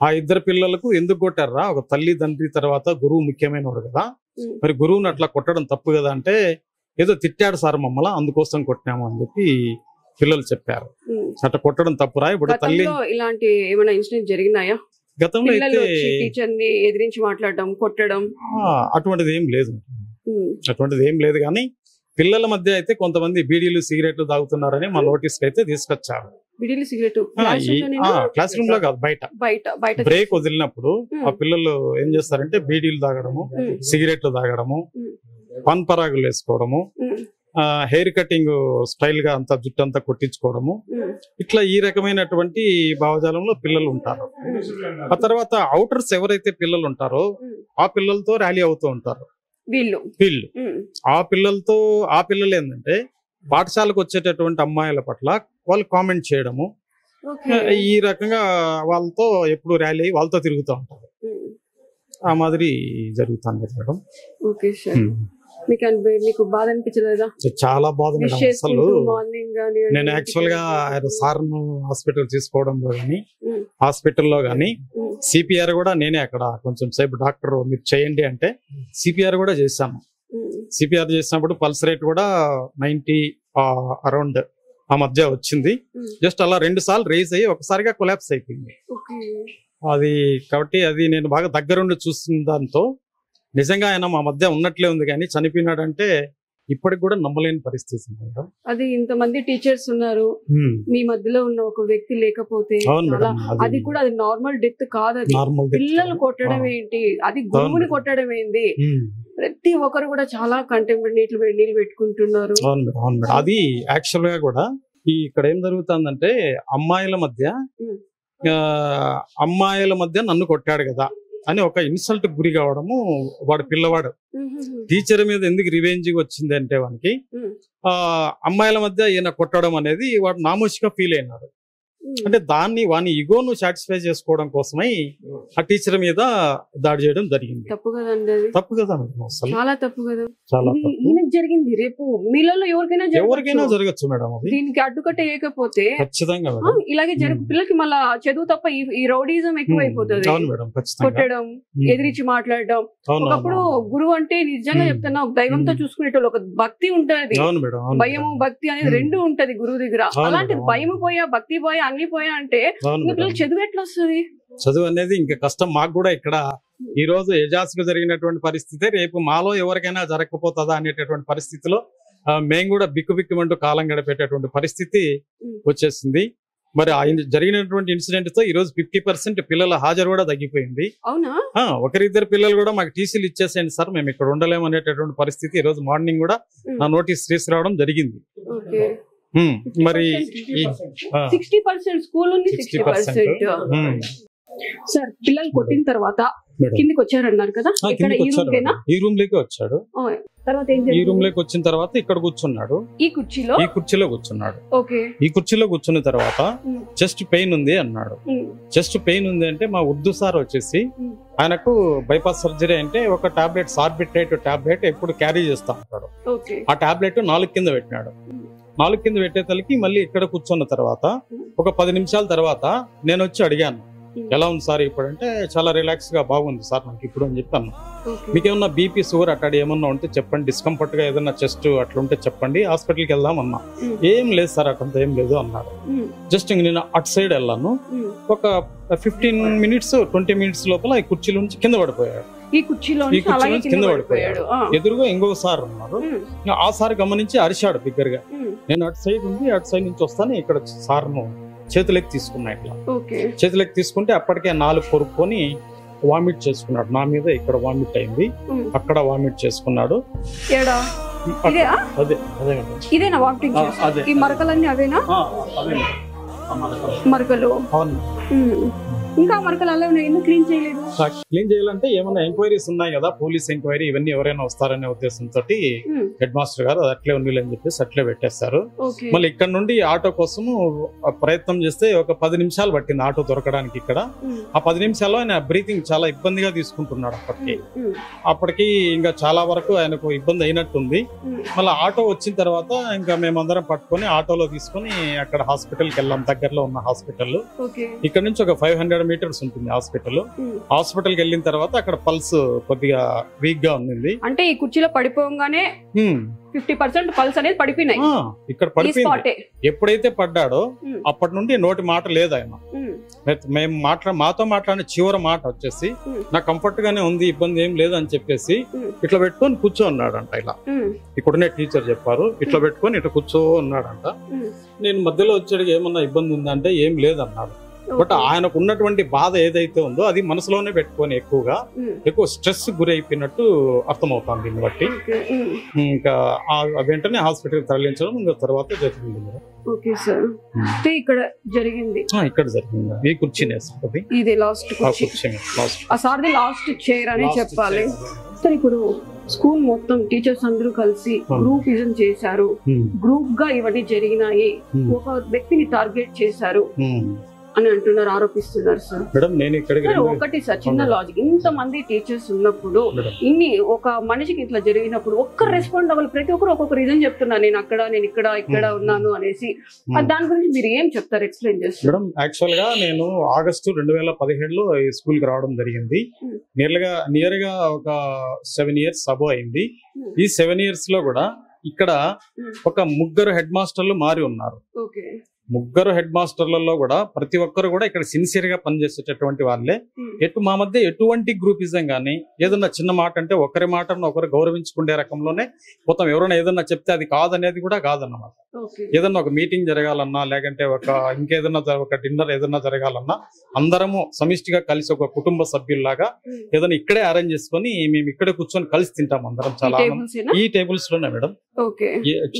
ఆ ఇద్దరు పిల్లలకు ఎందుకు కొట్టారా, ఒక తల్లి తండ్రి తర్వాత గురువు ముఖ్యమైన వాడు కదా, మరి గురువుని అట్లా కొట్టడం తప్పు కదా అంటే ఏదో తిట్టాడు సార్ మమ్మల్ని అందుకోసం కొట్టినాము అని చెప్పి పిల్లలు చెప్పారు. అట్లా కొట్టడం తప్పురా. ఇప్పుడు తల్లి ఇలాంటి ఏమైనా ఇన్సిడెంట్ జరిగినాయా గతంలో అయితే? టీచర్ ని ఎదిరించి మాట్లాడడం, కొట్టడం అటువంటిది ఏం లేదు కానీ పిల్లల మధ్య అయితే కొంతమంది బీడీలు సిగరెట్లు తాగుతున్నారని మా నోటీస్ అయితే తీసుకొచ్చారు. క్లాస్ రూమ్ లో కాదు, బయట బ్రేక్ వదిలినప్పుడు ఆ పిల్లలు ఏం చేస్తారంటే బీడీలు తాగడము, సిగరెట్లు తాగడము, పన్ పరాగులు వేసుకోవడము, హెయిర్ కటింగ్ స్టైల్ గా అంతా జుట్టు అంతా కొట్టించుకోవడము, ఇట్లా ఈ రకమైనటువంటి భావజాలంలో పిల్లలు ఉంటారు. ఆ తర్వాత అవుటర్స్ ఎవరైతే పిల్లలు ఉంటారో ఆ పిల్లలతో ర్యాలీ అవుతూ ఉంటారు వీళ్ళు. ఆ పిల్లలు ఏంటంటే పాఠశాలకు వచ్చేటటువంటి అమ్మాయిల పట్ల వాళ్ళు కామెంట్ చేయడము, ఈ రకంగా వాళ్ళతో ఎప్పుడు ర్యాలీ అయ్యి వాళ్ళతో తిరుగుతూ ఉంటారు. ఆ మాదిరి జరుగుతుంది మేడం. మీకు బాధ అనిపించలేదా? చాలా బాధ మేడం. అసలు నేను యాక్చువల్ గా సార్ను హాస్పిటల్ తీసుకోవడంలో గానీ హాస్పిటల్లో గానీ సిపిఆర్ కూడా నేనే అక్కడ కొంచెం సేపు డాక్టర్ మీరు చేయండి అంటే సిపిఆర్ కూడా చేశాను. సిపిఆర్ చేసినప్పుడు పల్స్ రేట్ కూడా 90 అరౌండ్ ఆ మధ్య వచ్చింది. జస్ట్ అలా 2 సార్లు రైజ్ అయ్యి ఒకసారిగా కొలాప్స్ అయిపోయింది అది. కాబట్టి అది నేను బాగా దగ్గరుండి చూస్తున్న దాంతో నిజంగా ఆయన మా మధ్య ఉన్నట్లే ఉంది, కానీ చనిపోయినాడంటే ఇప్పటికి కూడా నమ్మలేని పరిస్థితి. అది ఇంతమంది టీచర్స్ ఉన్నారు, మీ మధ్యలో ఉన్న ఒక వ్యక్తి లేకపోతే అది కూడా అది నార్మల్ డెత్ కాదు. అది పిల్లలు కొట్టడం ఏంటి, అది గురువుని కొట్టడం ఏంటి, ప్రతి ఒక్కరు కూడా చాలా కంటెంప్ట్ నీళ్ళు పెట్టుకుంటున్నారు. అది యాక్చువల్ గా కూడా ఇక్కడ ఏం జరుగుతుందంటే అమ్మాయిల మధ్య నన్ను కొట్టాడు కదా అని ఒక ఇన్సల్ట్ గురి కావడము, వాడు పిల్లవాడు టీచర్ మీద ఎందుకు రివెంజ్ వచ్చింది అంటే వానికి అమ్మాయిల మధ్య ఈయన కొట్టడం అనేది వాడు నామోషిగా ఫీల్ అయినాడు. అంటే దాన్ని వాని ఈగోను సాటిస్ఫై చేసుకోవడం కోసమై ఆ టీచర్ మీద దాడి చేయడం జరిగింది. తప్పు కదండి, తప్పు కదా మేడం, అసలు చాలా తప్పు కదా. చాలా ఈయనకు జరిగింది, రేపు మీలలో ఎవరికైనా జరగచ్చు మేడం. అది దీనికి అడ్డుకట్ట వేయకపోతే ఖచ్చితంగా ఇలాగే పిల్లలకి మళ్ళా చదువు తప్ప ఈ రౌడీజం ఎక్కువ అయిపోతుంది. కొట్టడం, ఎదిరించి మాట్లాడడం. ఒకప్పుడు గురువు అంటే నిజంగా చెప్తున్నా ఒక దైవంతో చూసుకునేటోళ్ళు, ఒక భక్తి ఉంటది, భయము భక్తి అనేది రెండు ఉంటది గురువు దగ్గర. అలాంటిది భయం పోయా భక్తి పోయా అన్ని పోయా అంటే పిల్లలు చదువు ఎట్లా వస్తుంది? చదువు అనేది ఇంకా కష్టం. మాకు కూడా ఇక్కడ ఈ రోజు ఎజాస్ కు జరిగినటువంటి పరిస్థితి రేపు మాలో ఎవరికైనా జరగకపోతుందా అనేటటువంటి పరిస్థితిలో మేము కూడా బిక్కుబిక్కుమంటూ కాలం గడిపేటటువంటి పరిస్థితి వచ్చేసింది. మరి జరిగినటువంటి ఇన్సిడెంట్ తో ఈ రోజు 50% పిల్లల హాజరు కూడా తగ్గిపోయింది. అవునా? ఒకరిద్దరు పిల్లలు కూడా మాకు టీసీలు ఇచ్చేసేయండి సార్, మేము ఇక్కడ ఉండలేము అనేటటువంటి పరిస్థితి ఈ రోజు మార్నింగ్ కూడా నా నోటీస్ తీసుకురావడం జరిగింది. మరి 60% స్కూల్ ఉంది, 60%. సార్ పిల్లలు కొట్టిన తర్వాత కిందికి వచ్చారన్నారు కదా, ఈ రూమ్ లోకి వచ్చాడు. తర్వాత ఈ రూమ్ లోకి వచ్చిన తర్వాత ఇక్కడ కూర్చున్నాడు, ఈ కుర్చీలో కూర్చున్నాడు. ఈ కుర్చీలో కూర్చున్న తర్వాత చెస్ట్ పెయిన్ ఉంది అన్నాడు. చెస్ట్ పెయిన్ ఉంది అంటే మా ఉర్దూ సార్ వచ్చేసి ఆయనకు బైపాస్ సర్జరీ అంటే ఒక టాబ్లెట్ సార్బిట్రేట్ టాబ్లెట్ ఎప్పుడు క్యారీ చేస్తా ఉంటాడు. ఆ టాబ్లెట్ 4 కింద పెట్టినాడు. 4 కింద పెట్టేతలకి మళ్ళీ ఇక్కడ కూర్చున్న తర్వాత ఒక 10 నిమిషాల తర్వాత నేను వచ్చి అడిగాను, ఎలా ఉంది సార్ ఇప్పుడు అంటే, చాలా రిలాక్స్ గా బాగుంది సార్ నాకు ఇప్పుడు అని చెప్పాను. మీకేమన్నా బీపీ షుగర్ అట్లా ఏమన్నా ఉంటే చెప్పండి, డిస్కంఫర్ట్ గా ఏదన్నా చెస్ట్ అట్లుంటే చెప్పండి, హాస్పిటల్కి వెళ్దాం అన్నా. ఏం లేదు సార్ అట్లంతా ఏం లేదు అన్నాడు. జస్ట్ నేను అటు సైడ్ వెళ్ళాను. ఒక 15 మినిట్స్ 20 మినిట్స్ లోపల ఈ కుర్చీలో నుంచి కింద పడిపోయాడు. ఈ కుర్చీలో కింద పడిపోయాడు. ఎదురుగా ఇంకొక సార్ ఉన్నారు. ఆ సార్ గమనించి అరిశాడు బిగ్గరగా. నేను అటు సైడ్ ఉంది, అటు సైడ్ నుంచి వస్తాను, ఇక్కడ సార్ను చేతులెక్కి తీసుకున్నా. ఇట్లా చేతులెక్కి తీసుకుంటే అప్పటికే 4 కొరుక్కొని వామిట్ చేసుకున్నాడు. నా మీద ఇక్కడ వామిట్ అయింది, అక్కడ వామిట్ చేసుకున్నాడు. ఇదేనా వామిటింగ్? ఈ మరకలన్నీ అవేనా మరకలు? ఇంకా మరకలు అలా ఉన్నాయి, ఎందుకు క్లీన్ చేయలేదు? క్లీన్ చేయాలంటే ఏమన్నా ఎంక్వైరీస్ ఉన్నాయి కదా, పోలీస్ ఎంక్వైరీ, ఇవన్నీ ఎవరైనా వస్తారనే ఉద్దేశంతో హెడ్ మాస్టర్ గారు అది అట్లే ఉండి అని చెప్పేసి అట్లే పెట్టేస్తారు. మళ్ళీ ఇక్కడ నుండి ఆటో కోసము ప్రయత్నం చేస్తే ఒక 10 నిమిషాలు పట్టింది ఆటో దొరకడానికి. ఇక్కడ ఆ 10 నిమిషాల్లో ఆయన బ్రీతింగ్ చాలా ఇబ్బందిగా తీసుకుంటున్నాడు. అప్పటికి ఇంకా చాలా వరకు ఆయనకు ఇబ్బంది అయినట్టుంది. మళ్ళీ ఆటో వచ్చిన తర్వాత ఇంకా మేమందరం పట్టుకొని ఆటోలో తీసుకొని అక్కడ హాస్పిటల్కి వెళ్ళాం, దగ్గరలో ఉన్న హాస్పిటల్. ఇక్కడ నుంచి ఒక 500 మీటర్స్ ఉంటుంది హాస్పిటల్. హాస్పిటల్కి వెళ్ళిన తర్వాత అక్కడ పల్స్ కొద్దిగా వీక్ గా ఉంది. అంటే ఈ కుర్చీలో పడిపోగానే 50% పల్స్ అనేది పడిపోయినాయి. ఇక్కడ పడిపోయింది. ఎప్పుడైతే పడ్డాడో అప్పటి నుండి నోటి మాట లేదు ఆయన. మేము మాతో మాట్లాడిన చివరి మాట వచ్చేసి నాకు కంఫర్ట్ గానే ఉంది, ఇబ్బంది ఏం లేదు అని చెప్పేసి ఇట్లా పెట్టుకొని కూర్చో ఉన్నాడంట. ఇలా ఇక్కడనే టీచర్ చెప్పారు, ఇట్లా పెట్టుకొని ఇట్లా కూర్చో ఉన్నాడంట. నేను మధ్యలో వచ్చాడు, ఏమన్నా ఇబ్బంది ఉందంటే ఏం లేదన్నాడు. బట్ ఆయనకు ఉన్నటువంటి బాధ ఏదైతే ఉందో అది మనసులోనే పెట్టుకొని ఎక్కువ స్ట్రెస్ గురైపోయినట్టు అర్థమవుతాను. దీన్ని బట్టి ఇంకా వెంటనే హాస్పిటల్ తరలించడం ఇంకా తర్వాత జరిగింది. ఇక్కడ జరిగింది ఈ కుర్చీనే ఇది లాస్ట్ లాస్ట్ చైర్ అని చెప్పాలి. సార్ ఇప్పుడు స్కూల్ మొత్తం టీచర్స్ అందరూ కలిసి గ్రూపిజం చేశారు, గ్రూప్ గా ఇవన్నీ జరిగినాయి, ఒక వ్యక్తిని టార్గెట్ చేశారు అని అంటున్నారు, ఆరోపిస్తున్నారు. సార్ మేడం నేను ఇక్కడికి ఒకటి సార్ చిన్న లాజిక్, ఇంత మంది టీచర్స్ ఉన్నప్పుడు ఒక మనిషికి ఇట్లా జరిగినప్పుడు ఒక్కరు రెస్పాండ్ అవ్వాలి, ప్రతి ఒక్కరు ఒక్కొక్క రీజన్ చెప్తున్నారు, నేను అక్కడ నేను ఇక్కడ ఉన్నాను అనేసి. దాని గురించి మీరు ఏం చెప్తారు, ఎక్స్ప్లెయిన్ చేస్తారు? మేడం యాక్చువల్ గా నేను ఆగస్టు 2017లో ఈ స్కూల్ కి రావడం జరిగింది. నియర్ గా ఒక 7 years అబో అయింది. ఈ 7 years లో కూడా ఇక్కడ ఒక 3 హెడ్ మాస్టర్లు మారి ఉన్నారు. 3 హెడ్ మాస్టర్లలో కూడా ప్రతి ఒక్కరు కూడా ఇక్కడ సిన్సియర్ గా పనిచేసేటటువంటి వాళ్ళే. మా మధ్య ఎటువంటి గ్రూపిజం గానీ ఏదన్నా చిన్న మాట అంటే ఒకరి మాటను ఒకరు గౌరవించుకునే రకంలోనే మొత్తం. ఎవరైనా ఏదన్నా చెప్తే అది కాదనేది కూడా కాదన్నమాట. ఏదన్నా ఒక మీటింగ్ జరగాలన్నా లేకంటే ఇంకేదన్నా ఒక డిన్నర్ ఏదన్నా జరగాలన్నా అందరము సమిష్టిగా కలిసి ఒక కుటుంబ సభ్యుల్లాగా ఏదైనా ఇక్కడే అరేంజ్ చేసుకొని మేము ఇక్కడే కూర్చొని కలిసి తింటాం అందరం. చాలా ఈ టేబుల్స్ లోనే మేడం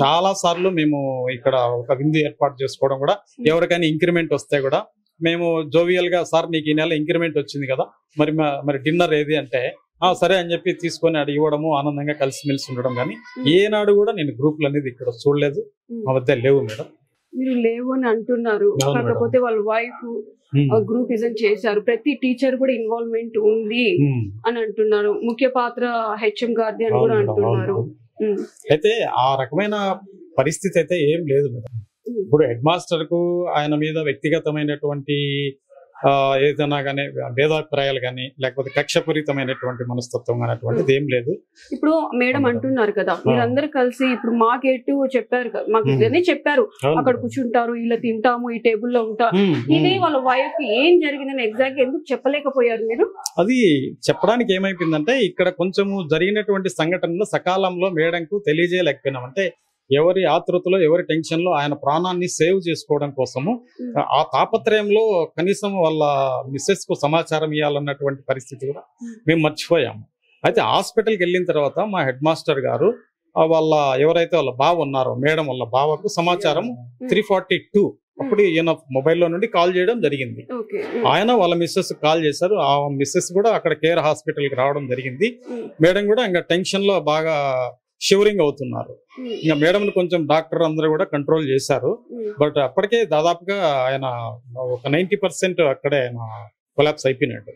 చాలా సార్లు మేము ఇక్కడ ఒక విందు ఏర్పాటు చేసుకోవడం కూడా, ఎవరికైనా ఇంక్రిమెంట్ వస్తే కూడా మేము జోవియల్ గా, సార్ నీకు ఈ నెల ఇంక్రిమెంట్ వచ్చింది కదా, మరి డిన్నర్ ఏది అంటే సరే అని చెప్పి తీసుకొని అది ఇవ్వడము, ఆనందంగా కలిసిమెలిసి ఉండడం. కానీ ఏనాడు కూడా నేను గ్రూపులు అనేది ఇక్కడ చూడలేదు, మా వద్ద లేవు మేడం. మీరు లేవు అని అంటున్నారు, కాకపోతే వాళ్ళ వైఫ్ గ్రూపిజం చేశారు, ప్రతి టీచర్ కూడా ఇన్వాల్వ్మెంట్ ఉంది అని అంటున్నారు, ముఖ్య పాత్ర హెచ్ఎం గారిది అని కూడా అంటున్నారు. అయితే ఆ రకమైన పరిస్థితి అయితే ఏం లేదు మేడం. ఇప్పుడు హెడ్ మాస్టర్ కు ఆయన మీద వ్యక్తిగతమైనటువంటి ఏదైనా కానీ భేదాభిప్రాయాలు కానీ లేకపోతే కక్షపూరితమైనటువంటి మనస్తత్వం అనేటువంటిది ఏం లేదు. ఇప్పుడు మేడం అంటున్నారు కదా, మీరందరూ కలిసి ఇప్పుడు మా గేటు చెప్పారు కదా, మాకు ఇదనే చెప్పారు, అక్కడ కూర్చుంటారు, ఇలా తింటాము, ఈ టేబుల్లో ఉంటారు. ఇది వాళ్ళ వైఫ్ ఏం జరిగిందని ఎగ్జాక్ట్ ఎందుకు చెప్పలేకపోయారు మీరు? అది చెప్పడానికి ఏమైపోయిందంటే, ఇక్కడ కొంచెము జరిగినటువంటి సంఘటనలు సకాలంలో మేడంకు తెలియజేయలేకపోయినాం. అంటే ఎవరి ఆతృతలో, ఎవరి టెన్షన్ లో ఆయన ప్రాణాన్ని సేవ్ చేసుకోవడం కోసము ఆ తాపత్రయంలో కనీసం వాళ్ళ మిస్సెస్ కు సమాచారం ఇవ్వాలన్నటువంటి పరిస్థితి కూడా మేము మర్చిపోయాము. అయితే హాస్పిటల్కి వెళ్ళిన తర్వాత మా హెడ్ మాస్టర్ గారు వాళ్ళ ఎవరైతే వాళ్ళ బావ ఉన్నారో మేడం వాళ్ళ బావకు సమాచారం 342 అప్పుడు ఈయన మొబైల్లో నుండి కాల్ చేయడం జరిగింది. ఆయన వాళ్ళ మిస్సెస్ కాల్ చేశారు. ఆ మిస్సెస్ కూడా అక్కడ కేర్ హాస్పిటల్కి రావడం జరిగింది. మేడం కూడా ఇంకా టెన్షన్ లో బాగా షివరింగ్ అవుతున్నారు. ఇంకా మేడం కొంచెం డాక్టర్ అందరూ కూడా కంట్రోల్ చేశారు. బట్ అప్పటికే దాదాపుగా ఆయన ఒక 90% అక్కడే ఆయన కొలాప్స్ అయిపోయినట్టు.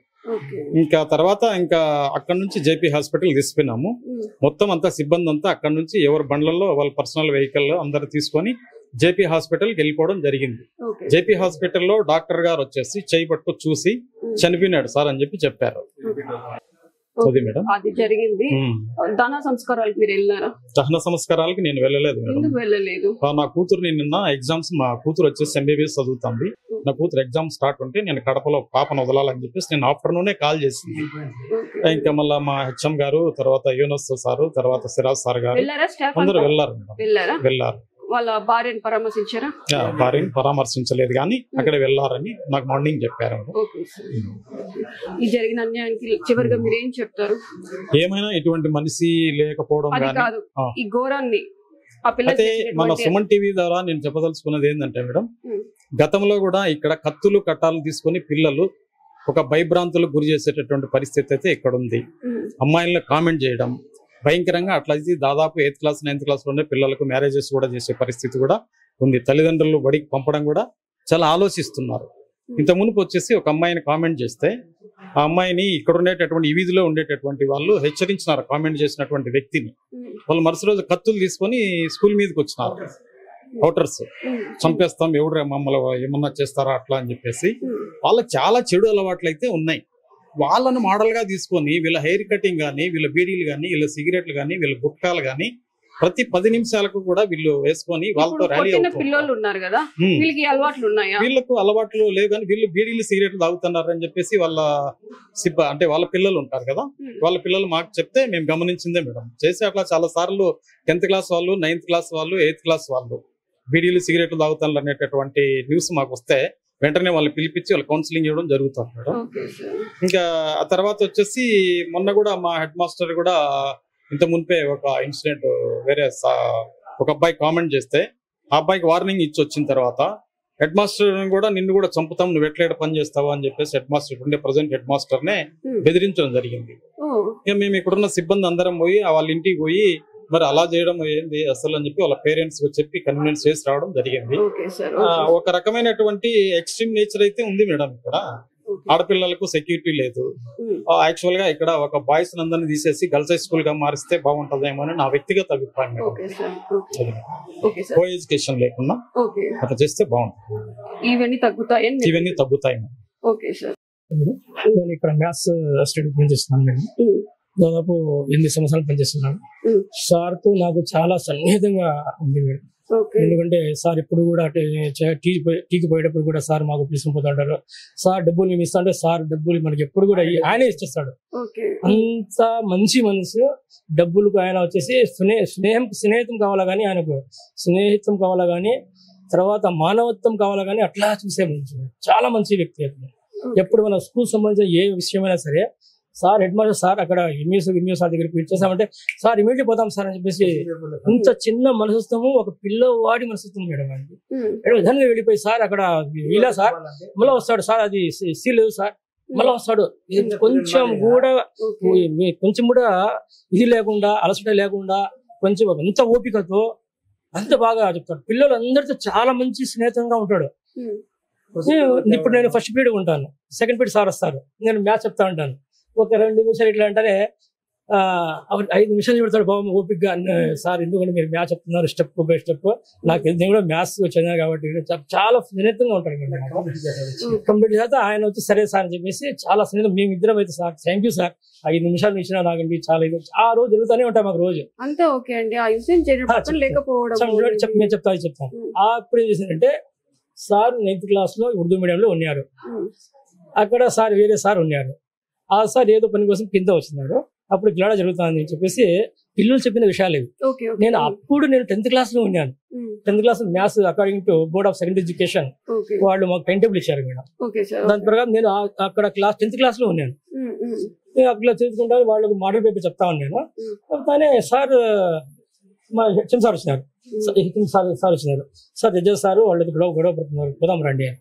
ఇంకా తర్వాత ఇంకా అక్కడ నుంచి జేపీ హాస్పిటల్ తీసుకున్నాము. మొత్తం అంతా సిబ్బంది అంతా అక్కడ నుంచి ఎవరి బండ్లలో వాళ్ళ పర్సనల్ వెహికల్ అందరు తీసుకొని జేపీ హాస్పిటల్కి వెళ్ళిపోవడం జరిగింది. జేపీ హాస్పిటల్లో డాక్టర్ గారు వచ్చేసి చేయి పట్టుకు చూసి చనిపోయినాడు సార్ అని చెప్పి చెప్పారు. అది జరిగింది. దహన సంస్కారాలకు మీరు వెళ్ళారా? దహన సంస్కారాలకు నేను వెళ్ళలేదు మేడం. నా కూతురు నిన్న ఎగ్జామ్స్, మా కూతురు వచ్చేసి MBBS చదువుతుంది. నా కూతురు ఎగ్జామ్ స్టార్ట్ ఉంటే నేను కడపలో పాపను వదలాలని చెప్పేసి నేను ఆఫ్టర్నూనే కాల్ చేసింది. ఇంకా మళ్ళీ మా హెచ్ఎం గారు, తర్వాత యూనస్ సారు, తర్వాత సిరాజ్ సార్ గారు అందరూ వెళ్ళారు మేడం. వెళ్ళారు. వాళ్ళ భార్యను పరామర్శించారా? భార్యను పరామర్శించలేదు కానీ అక్కడ వెళ్ళారని నాకు మార్నింగ్ చెప్పారు. ఈ జరిగిన అన్యాయానికి చివరిగా మీరు ఏం చెప్తారు? ఏమైనా ఇటువంటి మనిషి లేకపోవడం కాదు, ఈ ఘోరాన్ని అయితే మన సుమన్ టీవీ ద్వారా నేను చెప్పదలుచుకున్నది ఏంటంటే మేడం, గతంలో కూడా ఇక్కడ కత్తులు కట్టాలు తీసుకొని పిల్లలు ఒక భయభ్రాంతులకు గురి చేసేటటువంటి పరిస్థితి అయితే ఇక్కడ ఉంది. అమ్మాయిలను కామెంట్ చేయడం భయంకరంగా అట్లా దాదాపు 8th క్లాస్ 9th క్లాస్లోనే పిల్లలకు మ్యారేజెస్ కూడా చేసే పరిస్థితి కూడా ఉంది. తల్లిదండ్రులు బడికి పంపడం కూడా చాలా ఆలోచిస్తున్నారు. ఇంత మునుపు వచ్చేసి ఒక అమ్మాయిని కామెంట్ చేస్తే ఆ అమ్మాయిని ఇక్కడ ఉండేటటువంటి ఈ వీధిలో ఉండేటటువంటి వాళ్ళు హెచ్చరించినారు. కామెంట్ చేసినటువంటి వ్యక్తిని వాళ్ళు మరుసటి రోజు కత్తులు తీసుకొని స్కూల్ మీదకి వచ్చినారు. అవుటర్స్ చంపేస్తాం, ఎవరు మమ్మల్ని ఏమన్నా చేస్తారా అట్లా అని చెప్పేసి వాళ్ళకి చాలా చెడు అలవాట్లు అయితే ఉన్నాయి. వాళ్ళను మోడల్ గా తీసుకొని వీళ్ళ హెయిర్ కటింగ్ కానీ, వీళ్ళ బీడీలు కానీ, వీళ్ళ సిగరెట్లు కానీ, వీళ్ళ గుట్కాలు కానీ ప్రతి 10 నిమిషాలకు కూడా వీళ్ళు వేసుకొని వాళ్ళతో ర్యాలీ పిల్లలు ఉన్నారు కదా, వీళ్ళకి అలవాట్లు ఉన్నాయా? వీళ్ళకు అలవాట్లు లేవు కానీ వీళ్ళు బీడీలు సిగరెట్లు తాగుతున్నారు అని చెప్పేసి వాళ్ళ అంటే వాళ్ళ పిల్లలు ఉంటారు కదా, వాళ్ళ పిల్లలు మాకు చెప్తే మేము గమనించిందే మేడం. చేసి అట్లా చాలా సార్లు 10th క్లాస్ వాళ్ళు, 9th క్లాస్ వాళ్ళు, 8th క్లాస్ వాళ్ళు బీడీలు సిగరెట్లు తాగుతున్నారు అనేటటువంటి న్యూస్ మాకు వస్తే వెంటనే వాళ్ళు పిలిపించి వాళ్ళు కౌన్సిలింగ్ ఇవ్వడం జరుగుతుంది మేడం. ఇంకా ఆ తర్వాత వచ్చేసి మొన్న కూడా మా హెడ్ మాస్టర్ కూడా ఇంత మునిపే ఒక ఇన్సిడెంట్ వేరే ఒక అబ్బాయి కామెంట్ చేస్తే ఆ అబ్బాయికి వార్నింగ్ ఇచ్చి వచ్చిన తర్వాత హెడ్ మాస్టర్ కూడా నిన్ను కూడా చంపుతాం, నువ్వు ఎట్లా పని చేస్తావా అని చెప్పేసి హెడ్ మాస్టర్ ఉండే ప్రజెంట్ హెడ్ మాస్టర్ నే బెదిరించడం జరిగింది. ఇక మేము ఇక్కడున్న సిబ్బంది అందరం పోయి వాళ్ళ ఇంటికి పోయి మరి అలా చేయడం ఏంది అసలు అని చెప్పి వాళ్ళ పేరెంట్స్ చెప్పి కన్విన్స్ చేసి రావడం జరిగింది. ఒక రకమైనటువంటి ఎక్స్ట్రీమ్ నేచర్ అయితే ఉంది మేడం. ఇక్కడ ఆడపిల్లలకు సెక్యూరిటీ లేదు. యాక్చువల్ గా ఇక్కడ ఒక బాయ్స్ అందరినీ తీసేసి గర్ల్స్ హై స్కూల్ గా మారిస్తే బాగుంటదేమో అని నా వ్యక్తిగత అభిప్రాయం. కో ఎడ్యుకేషన్ లేకుండా అట్లా చేస్తే బాగుంటుంది. ఇవన్నీ తగ్గుతాయి. Okay sir. నేను ఇక్కడ మ్యాథ్స్ స్టడీ పనిచేస్తున్నాను మేడం. దాదాపు 8 సంవత్సరాలు పనిచేస్తున్నాను. సార్తో నాకు చాలా సన్నిహితంగా ఉంది మేడం. ఎందుకంటే సార్ ఇప్పుడు కూడా టీకి పోయేటప్పుడు కూడా సార్ మాకు తీసుకుపోతుంటారు. సార్ డబ్బులు మేము ఇస్తా అంటే సార్ డబ్బులు మనకి ఎప్పుడు కూడా ఆయనే ఇచ్చేస్తాడు. అంత మంచి మనసు. డబ్బులకు ఆయన వచ్చేసి స్నేహితం కావాలా కానీ, ఆయనకు స్నేహితం కావాలా కానీ, తర్వాత మానవత్వం కావాలా కానీ అట్లా చూసే మంచి, చాలా మంచి వ్యక్తి. ఎప్పుడు మన స్కూల్ సంబంధించిన ఏ విషయమైనా సరే సార్ హెడ్ మాస్టర్ సార్ అక్కడ ఎంఈఓ సార్ దగ్గరికి ఇచ్చేసామంటే సార్ ఇమీడియట్ పోతాం సార్ అని చెప్పేసి ఇంత చిన్న మనసుస్తాము, ఒక పిల్లవాడి మనసుస్తాము మేడం. ఆయనకి విధంగా వెళ్ళిపోయి సార్ అక్కడ ఇలా సార్ మళ్ళీ వస్తాడు సార్, అది సీల్ సార్ మళ్ళీ వస్తాడు. కొంచెం కూడా ఇది లేకుండా అలసట లేకుండా కొంచెం అంత ఓపికతో అంత బాగా చెప్తాడు. పిల్లలు అందరితో చాలా మంచి స్నేహితంగా ఉంటాడు. ఇప్పుడు నేను ఫస్ట్ పీరియడ్ ఉంటాను, సెకండ్ పీరియడ్ సార్ వస్తారు, నేను మ్యాథ్స్ చెప్తా ఉంటాను. ఒక 2 నిమిషాలు ఇట్లా అంటేనే 5 నిమిషాలు చెప్తాడు బాబు ఓపికగా. సార్ ఎందుకంటే మీరు మ్యాథ్స్ చెప్తున్నారు స్టెప్ బై స్టెప్, నాకు నేను కూడా మ్యాథ్స్ చదివాను కాబట్టి చాలా స్నేహితంగా ఉంటాడు. కంప్లీట్ చేస్తే ఆయన వచ్చి సరే సార్ అని చెప్పేసి చాలా స్నేహితం మేమిద్దరం అయితే సార్ థ్యాంక్ యూ సార్ 5 నిమిషాలు ఇచ్చినా నాకండి చాలా ఇది ఆ రోజు జరుగుతూనే ఉంటాయి మాకు రోజు. అంతే ఓకే అండి. ఆ ఇన్సిడెంట్ లేకపోవడం నేను చెప్తాను. అప్పుడు ఏం చేశానంటే సార్ 9th క్లాస్ లో ఉర్దూ మీడియంలో ఉన్నారు. అక్కడ సార్ వేరే సార్ ఉన్నారు. ఆ సార్ ఏదో పని కోసం కింద వచ్చినాడు. అప్పుడు గిలాడ జరుగుతుంది అని చెప్పేసి పిల్లలు చెప్పిన విషయాలు ఇవి. నేను 10th క్లాస్ లో ఉన్నాను. 10th class maths according to board of secondary education వాళ్ళు మాకు టైం టేబుల్ ఇచ్చారు మేడం. దాని ప్రకారం నేను అక్కడ 10th క్లాస్ లో ఉన్నాను. నేను అట్లా చేసుకుంటా వాళ్ళకి మోడల్ పేపర్ చెప్తా ఉన్నాను. చెప్తానే సార్ మా హెచ్ఎం సార్ వచ్చినారు. సార్ వచ్చినారు. సార్ జడ్జెస్ సార్ వాళ్ళకి గొడవ పడుతున్నారు, పోదాం రండి అని.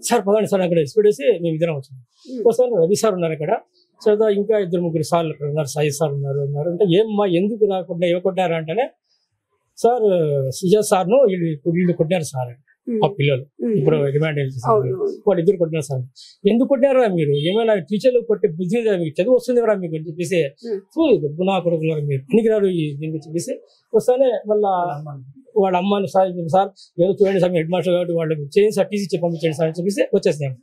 సార్ పదండి సార్ అక్కడ ఎక్స్పెక్టేసి మేము ఇద్దరం వచ్చినాం. ఒకసారి రవి సార్ ఉన్నారు అక్కడ. చదువు ఇంకా 2-3 సార్లు అక్కడ ఉన్నారు. సాయి సార్ ఉన్నారు అంటే ఏమ్మా ఎందుకు రాకుండా ఇవ్వకొట్టారా అంటేనే సార్ సుజాత్ సార్ను వీళ్ళు కొట్టారు సార్ ఆ పిల్లలు ఇప్పుడు రిమాండ్ వాళ్ళు ఇద్దరు కొట్టినారు సార్. ఎందుకు కొట్టినారా మీరు, ఏమైనా టీచర్లు కొట్టే బుద్ధి మీకు చదువు వస్తుందిరా మీకు అని చెప్పేసి నా కొడుకున్నారు మీరు పనికిరారు దీనికి చెప్పేసి వస్తానే మళ్ళా వాళ్ళ అమ్మని సార్ ఏదో చూడండి సార్ హెడ్ మాస్టర్ కాబట్టి వాళ్ళకి చేయండి సార్ టీసీ పంపించండి సార్ అని చెప్పేసి వచ్చేసినాము.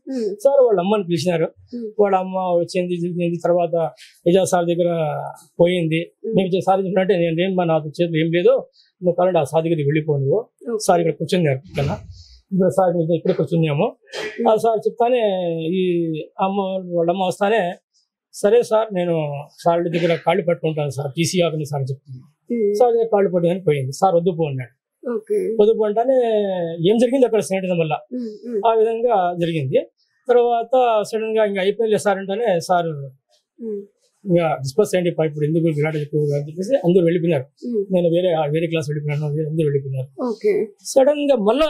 సార్ వాళ్ళ అమ్మని పిలిచినారు. వాళ్ళ అమ్మ వచ్చింది. తర్వాత ఎజాజ్ సార్ దగ్గర పోయింది. మేము సార్ చెప్పినట్టే నేను మా నాకు చేతులు ఏం లేదు, నువ్వు కావాలంటే ఆ సార్ దగ్గరికి వెళ్ళిపోను. సార్ ఇక్కడ కూర్చున్నారు పక్కన. ఇప్పుడు సార్ ఇక్కడ కూర్చున్నాము. ఆ సార్ చెప్తానే ఈ వాళ్ళ అమ్మ వస్తానే సరే సార్ నేను సార్ దగ్గర కాళ్ళు పట్టుకుంటాను సార్ టీసీ ఆఫీని సార్ చెప్తుంది. సార్ దగ్గర కాళ్ళు పట్టుకొని పోయింది. సార్ వద్దుపో అన్నాడు. వద్దుపో అంటానే ఏం జరిగింది అక్కడ స్నేహితం వల్ల ఆ విధంగా జరిగింది. తర్వాత సడన్ గా ఇంకా అయిపోయింది సార్ అంటేనే సార్ ఇంకా డిస్పర్స్ అయ్యండి ఇప్పుడు ఎందుకు విరాట్ ఎక్కువగా అని చెప్పేసి అందరూ వెళ్ళిపోయినారు. నేను వేరే క్లాస్ వెళ్ళిపోయినాను, అందరూ వెళ్ళిపోయినారు. సడన్ గా మళ్ళా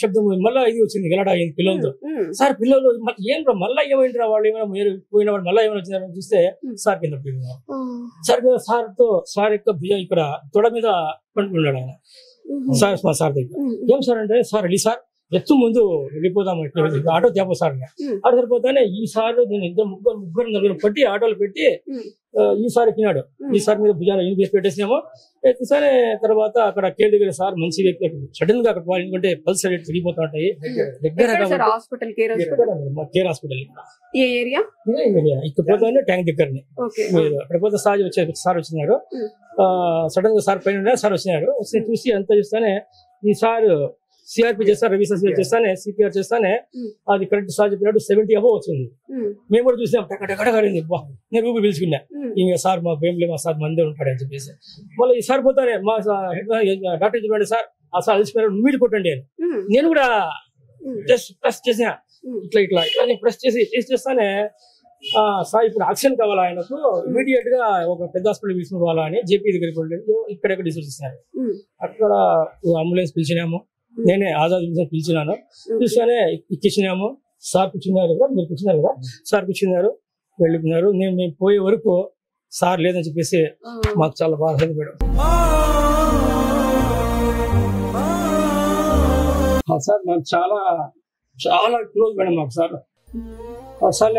శబ్దం మళ్ళా ఇది వచ్చింది గలాట అయింది పిల్లలతో. సార్ పిల్లలు ఏం రా మళ్ళా ఏమైంది వాళ్ళు ఏమైనా మీరు పోయిన వాళ్ళు మళ్ళీ ఏమైనా వచ్చినారని చూస్తే సార్ కింద పోయినారు. సార్ యొక్క భుజం ఇక్కడ తొడ మీద పండుకున్నాడు ఆయన. సార్ దగ్గర ఏం సార్ అంటే సార్ వెళ్ళి సార్ ఎత్తు ముందు వెళ్ళిపోదాం ఆటో తేపో సార్ ఆటో సరిపోతానే ఈ సార్ నేను ముగ్గురు నలుగురు పట్టి ఆటోలు పెట్టి ఈ సార్ ఎక్కినాడు. ఈ సార్ మీద భుజాలు వేసి పెట్టేసినామో ఎత్తుసానే తర్వాత అక్కడ కేర్ దగ్గర సార్ మంచి వ్యక్తి సడన్ గా అక్కడ ఎందుకంటే పల్స్ తిరిగిపోతా ఉంటాయి. దగ్గర కేర్ హాస్పిటల్ ఇక్కడ పోతానే ట్యాంక్ దగ్గరనే అక్కడ పోతే సార్ వచ్చినారు. సడన్ గా సార్ పైన సార్ వచ్చినారు. చూసి అంతా చూస్తానే ఈ సార్ సిఆర్పి చేస్తారు, రవి సార్ చేస్తానే సిపిఆర్ చేస్తానే అది కరెక్ట్ సార్ చెప్పినట్టు 70 above వచ్చింది. మేము కూడా చూసాం టకటకడింది. నేను రూపీ పిలుచుకున్నా ఇంకా సార్ మా భయం లేదు మా సార్ మందే ఉంటాడు అని చెప్పేసి. మళ్ళీ ఈ సార్ పోతానే మా డాక్టర్ చెప్పండి సార్ ఆ సార్ అలసిపోయారు మీరు కొట్టండి అని. నేను కూడా ప్రెస్ చేసిన ఇట్లా ప్రెస్ చేస్తానే సార్ ఇప్పుడు ఆక్సిజన్ కావాలా ఆయనకు ఇమీడియట్ గా ఒక పెద్ద హాస్పిటల్ తీసుకోవాలా అని జేపీ దగ్గరికి వెళ్ళి ఇక్కడెక్కడ డిసైడ్ చేశారు. అక్కడ అంబులెన్స్ పిలిచినాము. నేనే ఆజాద్ పిలిచినాను. పిలిచానే ఎక్కించినాము. సార్ కూర్చున్నారు కదా మీరు కూర్చున్నారు కదా సార్ కూర్చున్నారు వెళ్ళిపోయినారు. మేము పోయే వరకు సార్ లేదని చెప్పేసి మాకు చాలా బాధ మేడం. సార్ నాకు చాలా చాలా క్లోజ్ మేడం మాకు సార్. సార్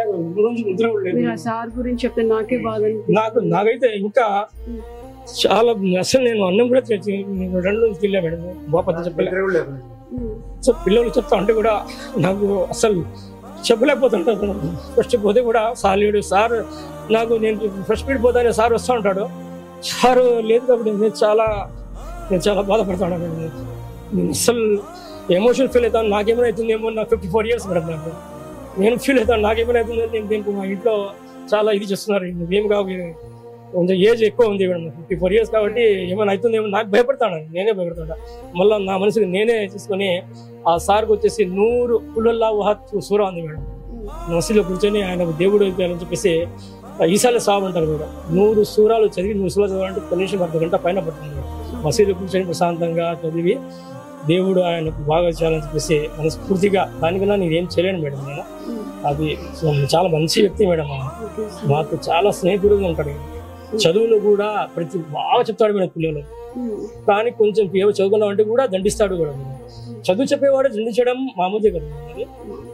సార్ గురించి చెప్తే నాకే బాధ. నాకైతే ఇంకా చాలా అసలు నేను అన్నం కూడా 2 రోజులు వెళ్ళా మేడం బాపతి చెప్పలేదు. సో పిల్లలు చెప్తా ఉంటే కూడా నాకు అసలు చెప్పలేకపోతుంటాను. ఫస్ట్ పోతే కూడా సార్ లేడు. సార్ నాకు నేను ఫస్ట్ పీరియడ్ పోతానే సార్ వస్తూ ఉంటాడు. సార్ లేదు కాబట్టి నేను చాలా బాధపడతాను. నేను అసలు ఎమోషనల్ ఫీల్ అవుతాను. నాకేమైనా అవుతుందేమో నాకు 54 years మేడం. నాకు నేను ఫీల్ అవుతాను నాకేమైనా అవుతుంది. నేను మా ఇంట్లో చాలా ఇది చేస్తున్నారు. ఏం కావు కొంచెం ఏజ్ ఎక్కువ ఉంది మేడం 54 years కాబట్టి ఏమైనా అవుతుందేమో నాకు భయపడతాను. నేనే భయపడతాను. మళ్ళీ నా మనసుకి నేనే తీసుకొని ఆ సార్కి వచ్చేసి 100 పుల్లల్లా సూర ఉంది మేడం. మసీదులో కూర్చొని ఆయన దేవుడు అయిపోయారని చెప్పేసి ఈసారి సాబ్ అంటారు మేడం. 100 సూరాలు చదివి 100 సూరాలు చదవాలంటే కనీసం 1 గంట పైన పడుతుంది. మసీదులో కూర్చొని ప్రశాంతంగా చదివి దేవుడు ఆయనకు బాగా చేయాలని చెప్పేసి మనస్ఫూర్తిగా దానికన్నా నేనేం చేయలేను మేడం. నేను అది చాలా మంచి వ్యక్తి మేడం. మాకు చాలా స్నేహితుడుగా ఉంటాడు. చదువులో కూడా ప్రతి బాగా చెప్తాడు మేడం పిల్లలు. కానీ కొంచెం ఏవో చదువుకున్నాం అంటే కూడా దండిస్తాడు కూడా. చదువు చెప్పేవాడు దండించడం మామూలుగా కదా,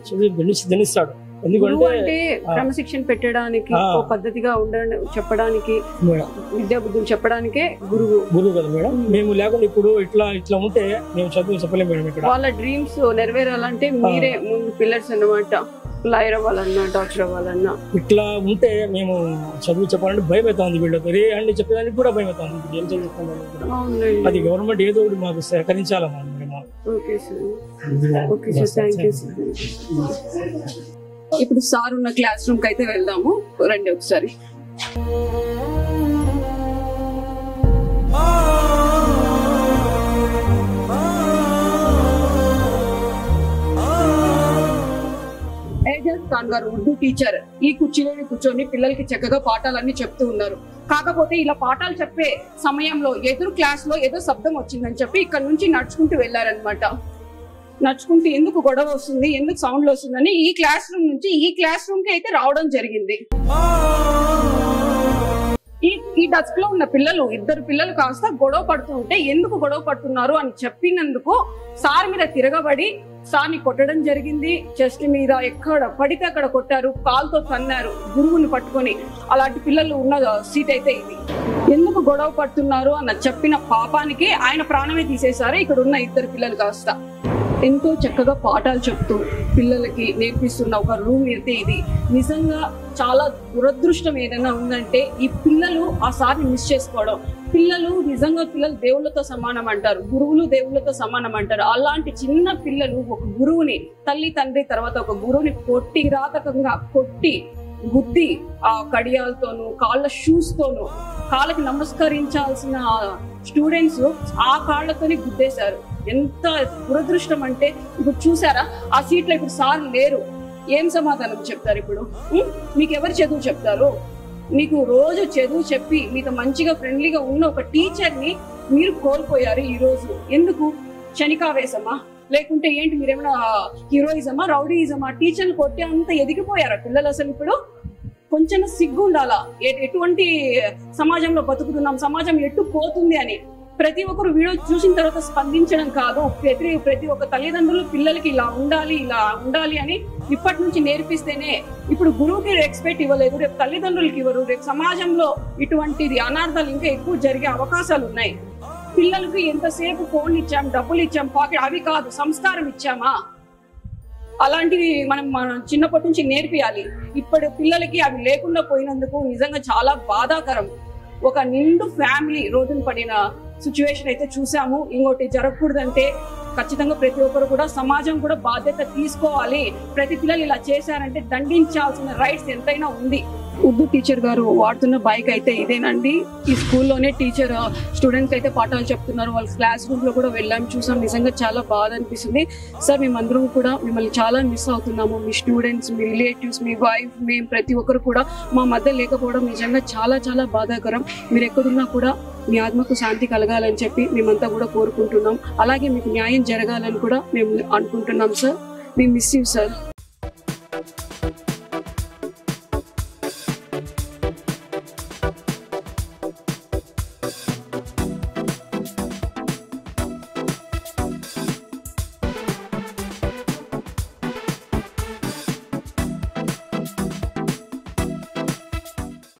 చదువు దండిస్తాడు. ఎందుకంటే క్రమశిక్షణ పెట్టడానికి, పద్ధతిగా ఉండడం చెప్పడానికి, విద్యా బుద్ధులు చెప్పడానికే గురువు కదా మేడం. మేము లేకుండా ఇప్పుడు ఇట్లా ఉంటే మేము చదువు చెప్పలేము మేడం. ఇక్కడ వాళ్ళ డ్రీమ్స్ నెరవేరాలంటే మీరే ముందు పిల్లర్స్ అన్నమాట. లాయర్ అవ్వాలన్నా, డాక్టర్ అవ్వాలన్నా ఇట్లా ఉంటే మేము చదువు చెప్పాలంటే భయం అవుతుంది. వీళ్ళతో అన్ని చెప్పేదానికి కూడా భయం అవుతుంది. ఏం చదువుకుంటాం, అది గవర్నమెంట్ ఏదో ఒకటి మాకు సహకరించాలమ్మా. Okay sir, okay sir, thank you sir. ఇప్పుడు సార్ ఉన్న క్లాస్ రూమ్ కి అయితే వెళ్దాము, రండి ఒకసారి. ఏజాజ్ ఖాన్ గారు ఉర్దూ టీచర్ ఈ కుర్చీలో కూర్చొని పిల్లలకి చక్కగా పాఠాలన్నీ చెప్తూ ఉన్నారు. కాకపోతే ఇలా పాఠాలు చెప్పే సమయంలో ఎదురు క్లాస్ లో ఏదో శబ్దం వచ్చిందని చెప్పి ఇక్కడ నుంచి నడుచుకుంటూ వెళ్లారనమాట. నడుచుకుంటూ ఎందుకు గొడవ వస్తుంది, ఎందుకు సౌండ్ వస్తుందని ఈ క్లాస్ రూమ్ నుంచి ఈ క్లాస్ రూమ్ కి అయితే రావడం జరిగింది. ఈ డస్క్ లో ఉన్న పిల్లలు, ఇద్దరు పిల్లలు కాస్త గొడవ పడుతూ ఉంటే ఎందుకు గొడవ పడుతున్నారు అని చెప్పినందుకు సార్ మీద తిరగబడి సార్ని కొట్టడం జరిగింది. చెస్ట్ మీద ఎక్కడ పడితే అక్కడ కొట్టారు, కాలుతో తన్నారు గురువుని పట్టుకొని. అలాంటి పిల్లలు ఉన్న సీట్ అయితే ఇది. ఎందుకు గొడవ పడుతున్నారు అన్న చెప్పిన పాపానికి ఆయన ప్రాణమే తీసేశారు. ఇక్కడ ఉన్న ఇద్దరు పిల్లలు కాస్త ఎంతో చక్కగా పాఠాలు చెప్తూ పిల్లలకి నేర్పిస్తున్న ఒక రూమ్ అయితే ఇది. నిజంగా చాలా దురదృష్టం ఏదైనా ఉందంటే ఈ పిల్లలు ఆ సార్ని మిస్ చేసుకోవడం. పిల్లలు నిజంగా పిల్లలు దేవుళ్ళతో సమానం అంటారు, గురువులు దేవుళ్ళతో సమానం అంటారు. అలాంటి చిన్న పిల్లలు ఒక గురువుని, తల్లి తండ్రి తర్వాత ఒక గురువుని కొట్టి, కిరాతకంగా కొట్టి గుద్ది, ఆ కడియాలతోనూ కాళ్ళ షూస్ తోనూ కాళ్ళకి నమస్కరించాల్సిన స్టూడెంట్స్ ఆ కాళ్ళతోనే గుద్దేశారు. ఎంత దురదృష్టం అంటే ఇప్పుడు చూసారా, ఆ సీట్లో ఇప్పుడు సార్ లేరు. ఏం సమాధానం చెప్తారు ఇప్పుడు? మీకు ఎవరు చదువు చెప్తారు? మీకు రోజు చదువు చెప్పి మీతో మంచిగా ఫ్రెండ్లీగా ఉన్న ఒక టీచర్ని మీరు కోల్పోయారు ఈ రోజు. ఎందుకు? క్షణికావేశమా, లేకుంటే ఏంటి మీరేమైనా హీరోయిజమా, రౌడీయిజమా? టీచర్లు కొట్టే అంత ఎదిగిపోయారా పిల్లలు? అసలు ఇప్పుడు కొంచెం సిగ్గు ఉండాలా. ఎటువంటి సమాజంలో బతుకుతున్నాం, సమాజం ఎట్టు పోతుంది అని ప్రతి ఒక్కరు వీడియో చూసిన తర్వాత స్పందించడం కాదు, ప్రతి ఒక్క తల్లిదండ్రులు పిల్లలకి ఇలా ఉండాలి అని ఇప్పటి నుంచి నేర్పిస్తేనే. ఇప్పుడు గురువుకి రెస్పెక్ట్ ఇవ్వలేదు, రేపు తల్లిదండ్రులకి ఇవ్వరు, రేపు సమాజంలో ఇటువంటిది అనార్థాలు ఇంకా ఎక్కువ జరిగే అవకాశాలు ఉన్నాయి. పిల్లలకి ఎంతసేపు ఫోన్ ఇచ్చాం, డబ్బులు ఇచ్చాం, పాకెట్, అవి కాదు సంస్కారం ఇచ్చామా? అలాంటివి మనం చిన్నప్పటి నుంచి నేర్పియాలి. ఇప్పుడు పిల్లలకి అవి లేకుండా పోయినందుకు నిజంగా చాలా బాధాకరం. ఒక నిండు ఫ్యామిలీ రోడ్డున పడిన సిచ్యువేషన్ అయితే చూసాము. ఇంకోటి జరగకూడదంటే ఖచ్చితంగా ప్రతి ఒక్కరు కూడా, సమాజం కూడా బాధ్యత తీసుకోవాలి. ప్రతి పిల్లలు ఇలా చేశారంటే దండించాల్సిన రైట్స్ ఎంతైనా ఉంది. ఉర్దూ టీచర్ గారు వాడుతున్న బైక్ అయితే ఇదేనండి. ఈ స్కూల్లోనే టీచర్ స్టూడెంట్స్ అయితే పాఠాలు చెప్తున్నారు. వాళ్ళ క్లాస్ రూమ్ లో కూడా వెళ్ళాం, చూసాం. నిజంగా చాలా బాధ అనిపిస్తుంది. సార్ మేమందరం కూడా మిమ్మల్ని చాలా మిస్ అవుతున్నాము. మీ స్టూడెంట్స్, మీ రిలేటివ్స్, మీ వైఫ్, మేము ప్రతి ఒక్కరు కూడా మా మధ్య లేకపోవడం నిజంగా చాలా చాలా బాధాకరం. మీరు ఎక్కడున్నా కూడా మీ ఆత్మకు శాంతి కలగాలని చెప్పి మేమంతా కూడా కోరుకుంటున్నాం. అలాగే మీకు న్యాయం జరగాలని కూడా మేము అనుకుంటున్నాం sir. We miss you, sir.